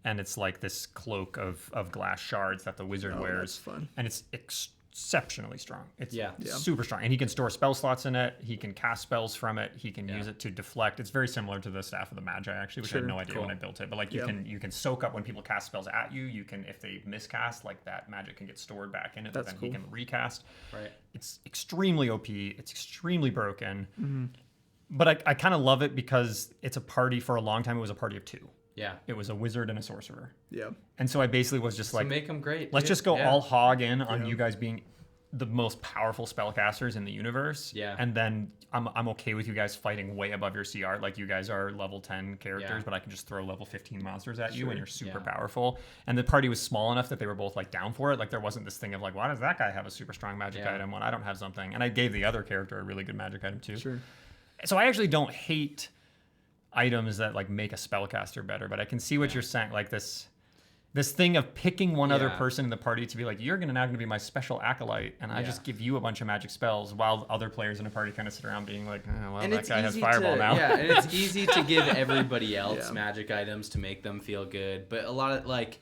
Speaker 1: and it's like this cloak of glass shards that the wizard wears.
Speaker 3: That's fun.
Speaker 1: And it's exceptionally strong. It's
Speaker 2: Yeah.
Speaker 1: super strong. And he can store spell slots in it. He can cast spells from it. He can use it to deflect. It's very similar to the Staff of the Magi, actually, which I had no idea when I built it. But like you can soak up when people cast spells at you. You can, if they miscast, like that magic can get stored back in it, but then he can recast.
Speaker 2: Right.
Speaker 1: It's extremely OP. It's extremely broken. But I kind of love it because it's a party. For a long time, it was a party of 2.
Speaker 2: Yeah.
Speaker 1: It was a wizard and a sorcerer.
Speaker 3: Yeah.
Speaker 1: And so I basically was just like,
Speaker 2: make them great.
Speaker 1: let's
Speaker 2: dude.
Speaker 1: just go
Speaker 2: Yeah.
Speaker 1: all hog in on you guys being the most powerful spellcasters in the universe.
Speaker 2: Yeah.
Speaker 1: And then I'm okay with you guys fighting way above your CR. Like you guys are level 10 characters,
Speaker 2: Yeah.
Speaker 1: but I can just throw level 15 monsters at you and you're super
Speaker 2: Yeah.
Speaker 1: powerful. And the party was small enough that they were both like down for it. Like there wasn't this thing of like, why does that guy have a super strong magic item when I don't have something? And I gave the other character a really good magic item too.
Speaker 3: Sure.
Speaker 1: So I actually don't hate items that like make a spellcaster better, but I can see what you're saying. Like this thing of picking one other person in the party to be like, you're now going to be my special acolyte, and I just give you a bunch of magic spells, while other players in a party kind of sit around being like, oh, well,
Speaker 2: And
Speaker 1: that guy has fireball now.
Speaker 2: Yeah, and it's easy to give everybody else magic items to make them feel good, but a lot of like,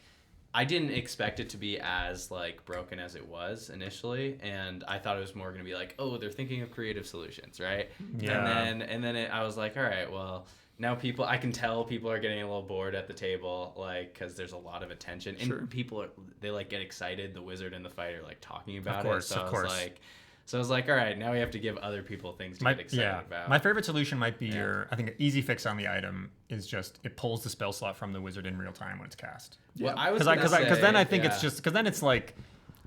Speaker 2: I didn't expect it to be as like broken as it was initially, and I thought it was more going to be like, oh, they're thinking of creative solutions, right?
Speaker 1: Yeah.
Speaker 2: And then I was like, all right, well, now I can tell people are getting a little bored at the table, like, because there's a lot of attention, and people they like get excited. The wizard and the fighter like talking about it. So I was like, all right, now we have to give other people things to get excited about.
Speaker 1: My favorite solution might be I think an easy fix on the item is just it pulls the spell slot from the wizard in real time when it's cast.
Speaker 2: Well,
Speaker 1: Because then I think it's just, because then it's like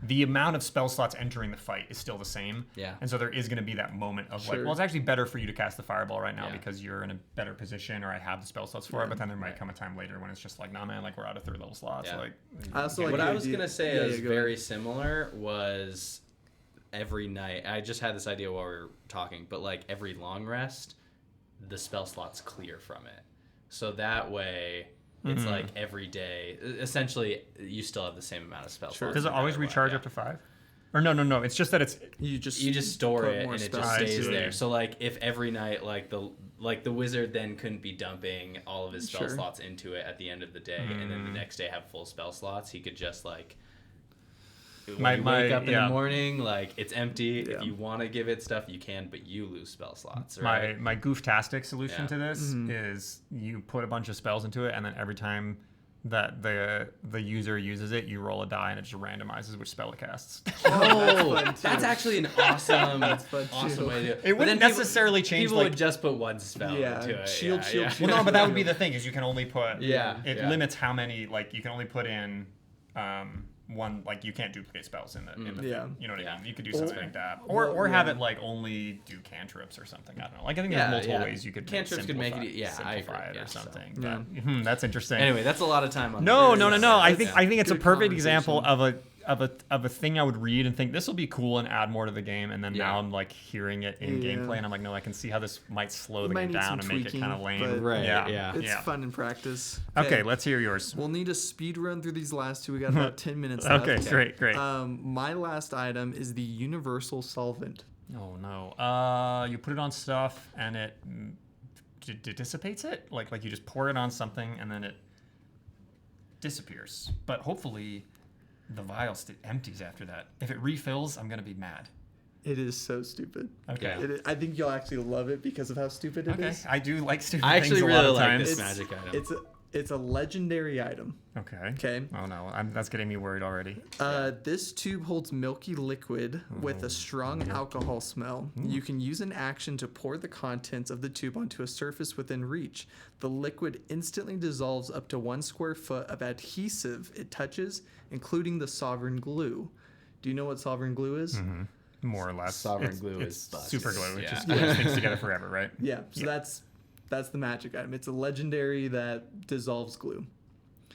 Speaker 1: the amount of spell slots entering the fight is still the same.
Speaker 2: Yeah.
Speaker 1: And so there is going to be that moment of like, well, it's actually better for you to cast the fireball right now because you're in a better position, or I have the spell slots for it. But then there might come a time later when it's just like, nah, man, like we're out of 3rd level slots.
Speaker 2: Yeah.
Speaker 1: Like,
Speaker 3: I also like
Speaker 2: what
Speaker 3: the
Speaker 2: I was
Speaker 3: idea-
Speaker 2: gonna say
Speaker 3: Yeah,
Speaker 2: is
Speaker 3: go
Speaker 2: very
Speaker 3: ahead.
Speaker 2: similar was every night. I just had this idea while we were talking, but like every long rest, the spell slots clear from it. So that way, it's like every day. Essentially, you still have the same amount of spell slots.
Speaker 1: does it
Speaker 2: no
Speaker 1: always
Speaker 2: matter what,
Speaker 1: recharge up to 5? Or no. It's just that it's
Speaker 3: You just
Speaker 2: store
Speaker 3: put
Speaker 2: it
Speaker 3: more
Speaker 2: and it
Speaker 3: spells
Speaker 2: just stays
Speaker 3: into it.
Speaker 2: there. So like if every night like the wizard then couldn't be dumping all of his spell slots into it at the end of the day, and then the next day have full spell slots, he could just like when you wake up in the morning, like it's empty. If you want to give it stuff, you can, but you lose spell slots. Right?
Speaker 1: my gooftastic solution to this is you put a bunch of spells into it, and then every time that the user uses it, you roll a die and it just randomizes which spell it casts.
Speaker 2: Oh, that's actually an awesome
Speaker 3: fun
Speaker 2: way to do it.
Speaker 1: It wouldn't necessarily change.
Speaker 2: People
Speaker 1: like,
Speaker 2: would just put one spell into it.
Speaker 3: Shield.
Speaker 1: well, no, but that would be the thing, is you can only put. It
Speaker 2: Yeah.
Speaker 1: limits how many. Like you can only put in. One, like you can't duplicate spells in the thing. You know what I mean? You could do something like that, or have it like only do cantrips or something. I don't know. Like I think there's multiple ways you could
Speaker 2: cantrips could make it.
Speaker 1: simplify it or
Speaker 2: so.
Speaker 1: something. But, that's interesting.
Speaker 2: Anyway, that's a lot of time on.
Speaker 1: No. I think it's a
Speaker 3: Good
Speaker 1: perfect example
Speaker 3: conversation.
Speaker 1: of a thing I would read and think this will be cool and add more to the game, and then now I'm like hearing it in gameplay and I'm like, no, I can see how this might slow the
Speaker 3: Might
Speaker 1: game
Speaker 3: need
Speaker 1: down
Speaker 3: some
Speaker 1: and make it kind of
Speaker 3: tweaking,
Speaker 1: lame.
Speaker 3: but
Speaker 1: Yeah.
Speaker 3: It's fun in practice.
Speaker 1: Okay, let's hear yours.
Speaker 3: We'll need a speed run through these last 2. We got about 10 minutes left.
Speaker 1: Okay, great.
Speaker 3: My last item is the universal solvent.
Speaker 1: Oh no. You put it on stuff and it dissipates it? Like you just pour it on something and then it disappears. But hopefully the vial empties after that. If it refills, I'm going to be mad.
Speaker 3: It is so stupid.
Speaker 1: Okay.
Speaker 3: I think you'll actually love it because of how stupid it is.
Speaker 1: I do like stupid
Speaker 2: I
Speaker 1: things
Speaker 2: actually
Speaker 1: a
Speaker 2: really
Speaker 1: lot of
Speaker 2: like
Speaker 1: times.
Speaker 2: this magic item.
Speaker 3: It's a legendary item. Okay.
Speaker 1: Oh no, that's getting me worried already.
Speaker 3: This tube holds milky liquid with a strong alcohol smell. You can use an action to pour the contents of the tube onto a surface within reach. The liquid instantly dissolves up to 1 square foot of adhesive it touches, including the sovereign glue. Do you know what sovereign glue is?
Speaker 1: Mm-hmm. More or less.
Speaker 2: Sovereign glue
Speaker 1: it's
Speaker 2: is bust.
Speaker 1: super glue. It
Speaker 2: Yeah.
Speaker 1: just glues things together forever, right?
Speaker 3: Yeah. So that's the magic item. It's a legendary that dissolves glue.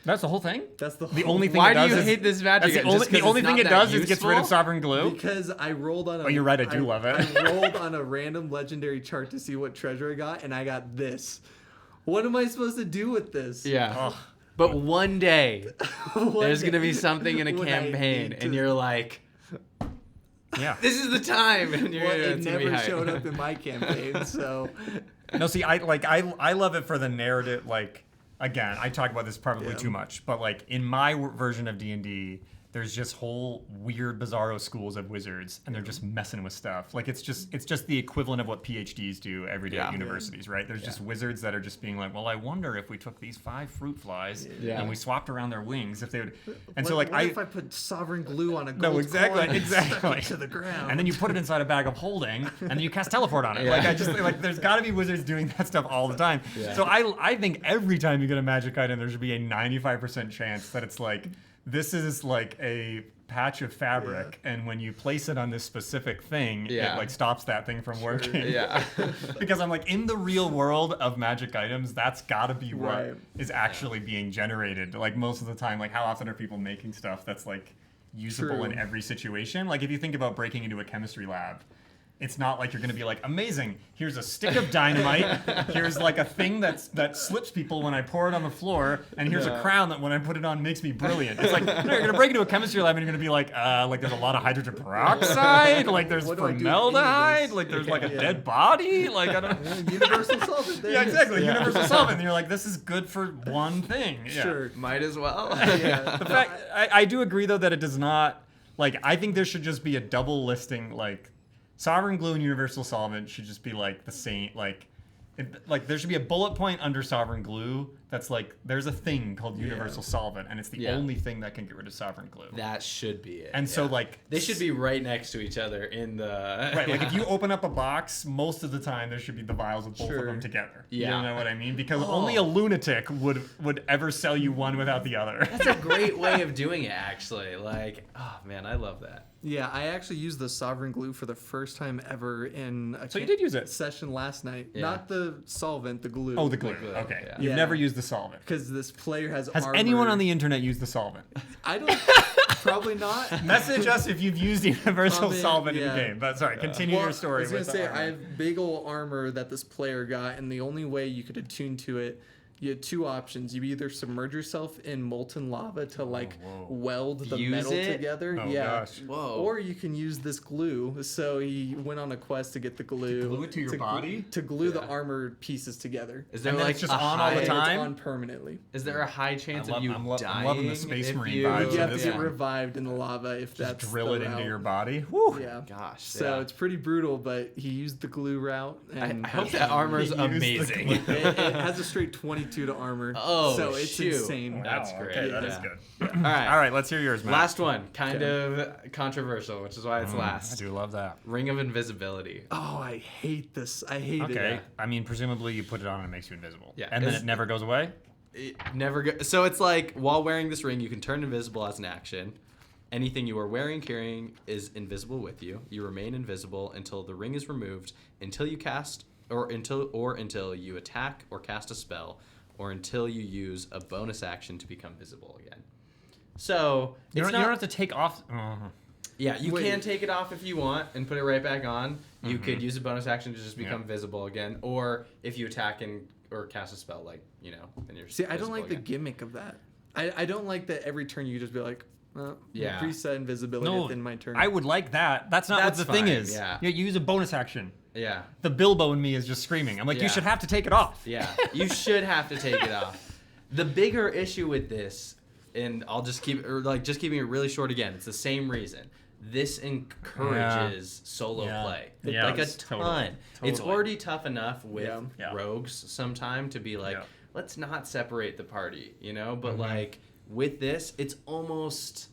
Speaker 1: That's the whole thing?
Speaker 3: That's the
Speaker 1: only thing
Speaker 2: Why
Speaker 1: it
Speaker 2: do
Speaker 1: does
Speaker 2: you
Speaker 1: is,
Speaker 2: hate this magic
Speaker 1: that's
Speaker 2: item?
Speaker 1: the only thing it does is gets rid of sovereign glue?
Speaker 3: Because I rolled on a...
Speaker 1: Oh, you're right. I do love it.
Speaker 3: I rolled on a random legendary chart to see what treasure I got, and I got this. What am I supposed to do with this?
Speaker 2: Yeah.
Speaker 1: Ugh.
Speaker 2: But one day,
Speaker 3: One
Speaker 2: there's going to
Speaker 3: day,
Speaker 2: be something in a
Speaker 3: when I
Speaker 2: campaign,
Speaker 3: need
Speaker 2: and
Speaker 3: to-
Speaker 2: you're like,
Speaker 1: Yeah.
Speaker 2: this is the time. And you're
Speaker 3: Well,
Speaker 2: it's
Speaker 3: it
Speaker 2: gonna be
Speaker 3: never
Speaker 2: hype.
Speaker 3: showed up in my campaign, so...
Speaker 1: No, see, I love it for the narrative. Like, again, I talk about this probably too much, but like in my version of D&D, there's just whole weird, bizarro schools of wizards, and they're just messing with stuff. Like it's just the equivalent of what PhDs do every day at universities, right? There's just wizards that are just being like, well, I wonder if we took these 5 fruit flies and we swapped around their wings, if they would. And so like
Speaker 3: what if I put sovereign glue on a gold
Speaker 1: No, exactly,
Speaker 3: coin and
Speaker 1: exactly.
Speaker 3: stuck it to the ground?
Speaker 1: And then you put it inside a bag of holding, and then you cast teleport on it.
Speaker 2: Yeah.
Speaker 1: Like I just like, there's got to be wizards doing that stuff all the time.
Speaker 2: Yeah.
Speaker 1: So I think every time you get a magic item, there should be a 95% chance that it's like this is like a patch of fabric, and when you place it on this specific thing, it like stops that thing from working.
Speaker 2: Yeah.
Speaker 1: Because I'm like, in the real world of magic items, that's gotta be what
Speaker 3: Right.
Speaker 1: is actually being generated. Like most of the time, like how often are people making stuff that's like usable in every situation? Like if you think about breaking into a chemistry lab, it's not like you're going to be like, amazing, here's a stick of dynamite, here's like a thing that slips people when I pour it on the floor, and here's a crown that when I put it on makes me brilliant. It's like, no, you're going to break into a chemistry lab and you're going to be like there's a lot of hydrogen peroxide, like there's
Speaker 3: What do I do with
Speaker 1: formaldehyde,
Speaker 3: this?
Speaker 1: like there's like a dead body, like I don't know.
Speaker 3: Universal solvent. There
Speaker 1: Yeah,
Speaker 3: it is.
Speaker 1: exactly, universal solvent. And you're like, this is good for one thing. Yeah.
Speaker 3: Sure.
Speaker 2: Might as well.
Speaker 3: Yeah.
Speaker 1: The fact, I do agree though that it does not, like, I think there should just be a double listing, like, sovereign glue and universal solvent should just be like the same, like there should be a bullet point under sovereign glue that's like there's a thing called universal solvent, and it's the only thing that can get rid of sovereign glue.
Speaker 2: That should be it.
Speaker 1: And so like
Speaker 2: they should be right next to each other in the
Speaker 1: right, like if you open up a box, most of the time there should be the vials of both of them together.
Speaker 2: Yeah.
Speaker 1: You know what I mean? Because only a lunatic would ever sell you one without the other.
Speaker 2: That's a great way of doing it, actually. Like, oh man, I love that.
Speaker 3: Yeah, I actually used the sovereign glue for the first time ever in a
Speaker 1: So you did use it?
Speaker 3: session last night.
Speaker 2: Yeah.
Speaker 3: Not the solvent, the glue.
Speaker 1: Oh, the glue.
Speaker 2: glue,
Speaker 1: Okay.
Speaker 2: yeah.
Speaker 1: You've
Speaker 3: Yeah.
Speaker 1: never used the solvent.
Speaker 3: Because this player has
Speaker 1: Has
Speaker 3: armor.
Speaker 1: anyone on the internet used the solvent?
Speaker 3: I don't... Probably not.
Speaker 1: Message us if you've used universal
Speaker 3: Comment,
Speaker 1: solvent in
Speaker 3: yeah.
Speaker 1: the game. But sorry, continue
Speaker 3: Well,
Speaker 1: your story.
Speaker 3: I was gonna
Speaker 1: with
Speaker 3: say,
Speaker 1: the
Speaker 3: I
Speaker 1: armor.
Speaker 3: have big ol' armor that this player got, and the only way you could attune to it, you had 2 options. You either submerge yourself in molten lava to like weld the
Speaker 2: Use
Speaker 3: metal
Speaker 2: it?
Speaker 3: together.
Speaker 1: Oh,
Speaker 3: yeah.
Speaker 1: gosh.
Speaker 2: Whoa.
Speaker 3: Or you can use this glue. So he went on a quest to get the glue.
Speaker 1: glue it to your body?
Speaker 3: To glue the armor pieces together.
Speaker 2: Is there
Speaker 1: And then
Speaker 2: like
Speaker 1: it's just
Speaker 2: a
Speaker 1: on all the
Speaker 2: high,
Speaker 3: And
Speaker 1: time?
Speaker 3: It's on permanently.
Speaker 2: Is there a high chance of you
Speaker 1: I'm
Speaker 2: dying?
Speaker 1: loving the Space
Speaker 2: if
Speaker 1: Marine
Speaker 2: you...
Speaker 1: vibes
Speaker 3: You
Speaker 1: of
Speaker 3: have to
Speaker 1: this
Speaker 3: get
Speaker 1: one.
Speaker 3: revived in the lava if that's
Speaker 1: Just drill
Speaker 3: the
Speaker 1: it into
Speaker 3: route.
Speaker 1: your body. Whew.
Speaker 3: Yeah.
Speaker 2: Gosh.
Speaker 3: So it's pretty brutal, but he used the glue route. And
Speaker 2: I hope that armor's
Speaker 1: He used the
Speaker 2: amazing.
Speaker 1: glue.
Speaker 3: it has a straight 22 to armor.
Speaker 2: Oh,
Speaker 3: so it's
Speaker 2: shoot.
Speaker 3: insane.
Speaker 2: That's
Speaker 1: Wow,
Speaker 2: great.
Speaker 1: Okay, that is
Speaker 2: Yeah.
Speaker 1: good.
Speaker 2: All right.
Speaker 1: All right, let's hear yours, Matt.
Speaker 2: Last one, kind of controversial, which is why it's
Speaker 1: I
Speaker 2: last.
Speaker 1: do love that.
Speaker 2: Ring of invisibility.
Speaker 3: Oh, I hate this. I hate
Speaker 1: Okay.
Speaker 3: it.
Speaker 1: I mean, presumably you put it on and it makes you invisible.
Speaker 2: Yeah,
Speaker 1: And then
Speaker 2: is-
Speaker 1: it never goes away?
Speaker 2: It never go- So it's like while wearing this ring, you can turn invisible as an action. Anything you are wearing, carrying is invisible with you. You remain invisible until the ring is removed, until you cast until you attack or cast a spell, or until you use a bonus action to become visible again. So
Speaker 1: You
Speaker 2: it's
Speaker 1: don't
Speaker 2: not,
Speaker 1: have to take off.
Speaker 2: yeah, you
Speaker 3: Wait.
Speaker 2: can take it off if you want and put it right back on. You could use a bonus action to just become visible again, or if you attack or cast a spell, like then you're.
Speaker 3: See, I don't
Speaker 2: visible
Speaker 3: like the
Speaker 2: again.
Speaker 3: gimmick of that. I don't like that every turn you just be like,
Speaker 2: Yeah.
Speaker 3: reset invisibility
Speaker 1: No,
Speaker 3: within my turn.
Speaker 1: I would like that. That's not
Speaker 2: That's
Speaker 1: what the thing
Speaker 2: fine,
Speaker 1: is.
Speaker 2: yeah.
Speaker 1: You use a bonus action.
Speaker 2: Yeah.
Speaker 1: The Bilbo in me is just screaming. I'm like,
Speaker 2: Yeah.
Speaker 1: you should have to take it off.
Speaker 2: Yeah, you should have to take it off. The bigger issue with this and I'll just keeping it really short again. It's the same reason. This encourages solo play, like a ton. Totally. It's already tough enough with rogues sometime to be like, let's not separate the party, you know. But like with this, it's almost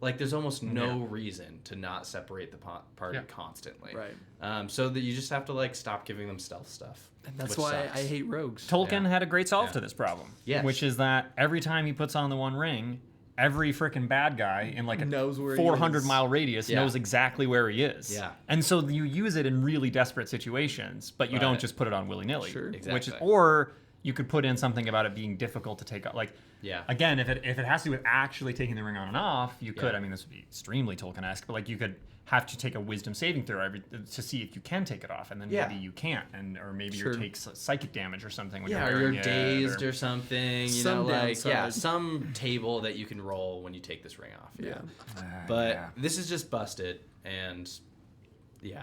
Speaker 2: like there's almost no reason to not separate the party constantly.
Speaker 3: Right.
Speaker 2: So that you just have to like stop giving them stealth stuff.
Speaker 3: And that's why I hate rogues.
Speaker 1: Tolkien had a great solve to this problem.
Speaker 2: Yes.
Speaker 1: Which is that every time he puts on the One Ring, every freaking bad guy in like a 400-mile radius knows exactly where he is.
Speaker 2: Yeah.
Speaker 1: And so you use it in really desperate situations, but you don't just put it on willy-nilly.
Speaker 3: Sure.
Speaker 2: Exactly.
Speaker 1: Or you could put in something about it being difficult to take out. Like, again, if it has to do with actually taking the ring on and off, you could. I mean, this would be extremely Tolkien-esque, but like you could have to take a wisdom saving throw to see if you can take it off, and then maybe you can't, or maybe you take psychic damage or something. When
Speaker 2: or you're dazed or something. You know, like some table that you can roll when you take this ring off.
Speaker 3: Yeah.
Speaker 2: But this is just busted, and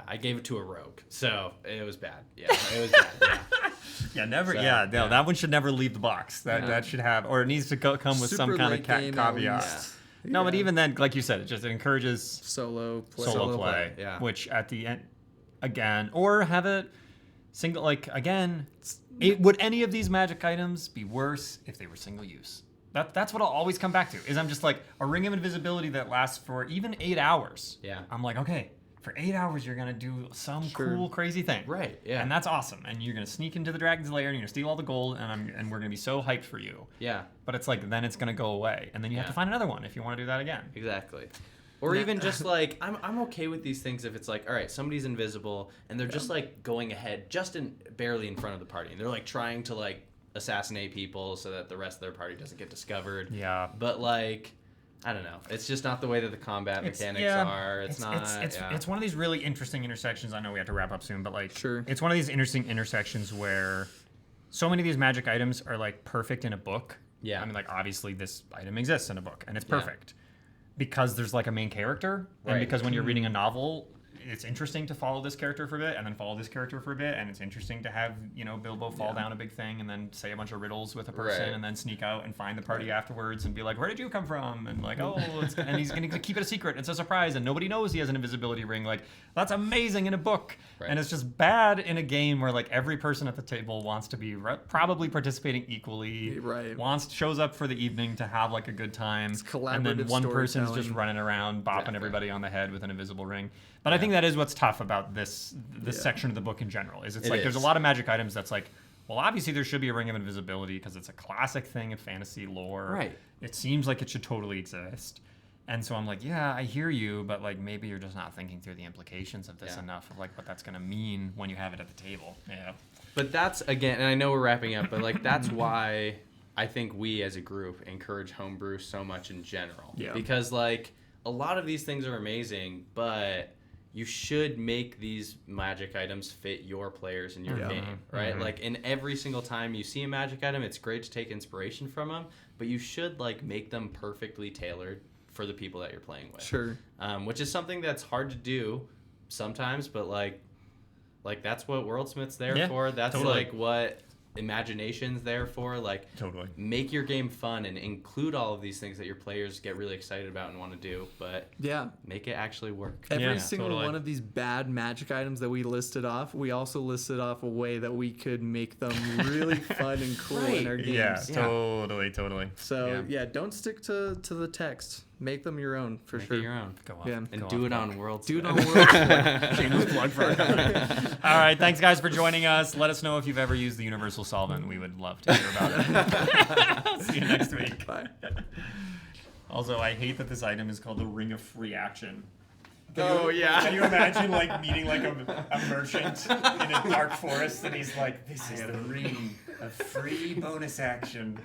Speaker 2: I gave it to a rogue, so it was bad. Yeah, it was bad.
Speaker 1: That one should never leave the box. That should have, or it needs to come with some kind of caveat. No, but even then, like you said, it encourages
Speaker 3: solo
Speaker 1: play. Which at the end, again, or have it single. Like again, would any of these magic items be worse if they were single use? That's what I'll always come back to. Is I'm just like a ring of invisibility that lasts for even 8 hours.
Speaker 2: Yeah.
Speaker 1: I'm like, okay, for 8 hours you're gonna do some cool, crazy thing.
Speaker 2: Right. Yeah.
Speaker 1: And that's awesome. And you're gonna sneak into the dragon's lair and you're gonna steal all the gold, and we're gonna be so hyped for you.
Speaker 2: Yeah.
Speaker 1: But it's like then it's gonna go away, and then you have to find another one if you want to do that again.
Speaker 2: Exactly. Or even just like I'm okay with these things if it's like, all right, somebody's invisible and they're just like going ahead, barely in front of the party, and they're like trying to like assassinate people so that the rest of their party doesn't get discovered.
Speaker 1: Yeah.
Speaker 2: But like, I don't know. It's just not the way that the combat mechanics are.
Speaker 1: It's one of these really interesting intersections. I know we have to wrap up soon, but like, it's one of these interesting intersections where so many of these magic items are like perfect in a book.
Speaker 2: Yeah.
Speaker 1: I mean, like obviously this item exists in a book and it's perfect because there's like a main character, and because when you're reading a novel, it's interesting to follow this character for a bit and then follow this character for a bit, and it's interesting to have, you know, Bilbo fall down a big thing and then say a bunch of riddles with a person and then sneak out and find the party afterwards and be like, where did you come from? And like, and he's gonna keep it a secret. It's a surprise and nobody knows he has an invisibility ring. Like, that's amazing in a book. And it's just bad in a game where like every person at the table wants to be probably participating equally, shows up for the evening to have like a good time, and then one person's just running around bopping everybody on the head with an invisible ring. But I think that is what's tough about this section of the book in general. Is it's like there's a lot of magic items that's like, well, obviously there should be a ring of invisibility because it's a classic thing in fantasy lore.
Speaker 2: Right.
Speaker 1: It seems like it should totally exist. And so I'm like, yeah, I hear you, but like maybe you're just not thinking through the implications of this enough of like what that's gonna mean when you have it at the table. Yeah.
Speaker 2: But that's, again, and I know we're wrapping up, but like that's why I think we as a group encourage homebrew so much in general. Yeah. Because like a lot of these things are amazing, but you should make these magic items fit your players in your game, right? Mm-hmm. Like in every single time you see a magic item, it's great to take inspiration from them, but you should like make them perfectly tailored for the people that you're playing with.
Speaker 3: Sure.
Speaker 2: Which is something that's hard to do sometimes, but like that's what WorldSmith's there for. That's like what imagination's there for. Like, make your game fun and include all of these things that your players get really excited about and want to do, but make it actually work.
Speaker 3: Every single one of these bad magic items that we listed off, we also listed off a way that we could make them really fun and cool in our games.
Speaker 1: Totally.
Speaker 3: So don't stick to the text. Make them your own, for sure.
Speaker 2: Make it your own.
Speaker 1: Go on.
Speaker 2: And do it on WorldSmith.
Speaker 3: Do it on WorldSmith.
Speaker 1: Shameless plug for our company. All right, thanks guys for joining us. Let us know if you've ever used the universal solvent. We would love to hear about it. See you next week.
Speaker 3: Bye.
Speaker 1: Also, I hate that this item is called the Ring of Free Action.
Speaker 2: Can
Speaker 1: you imagine like meeting like a merchant in a dark forest and he's like, this is the ring of free bonus action.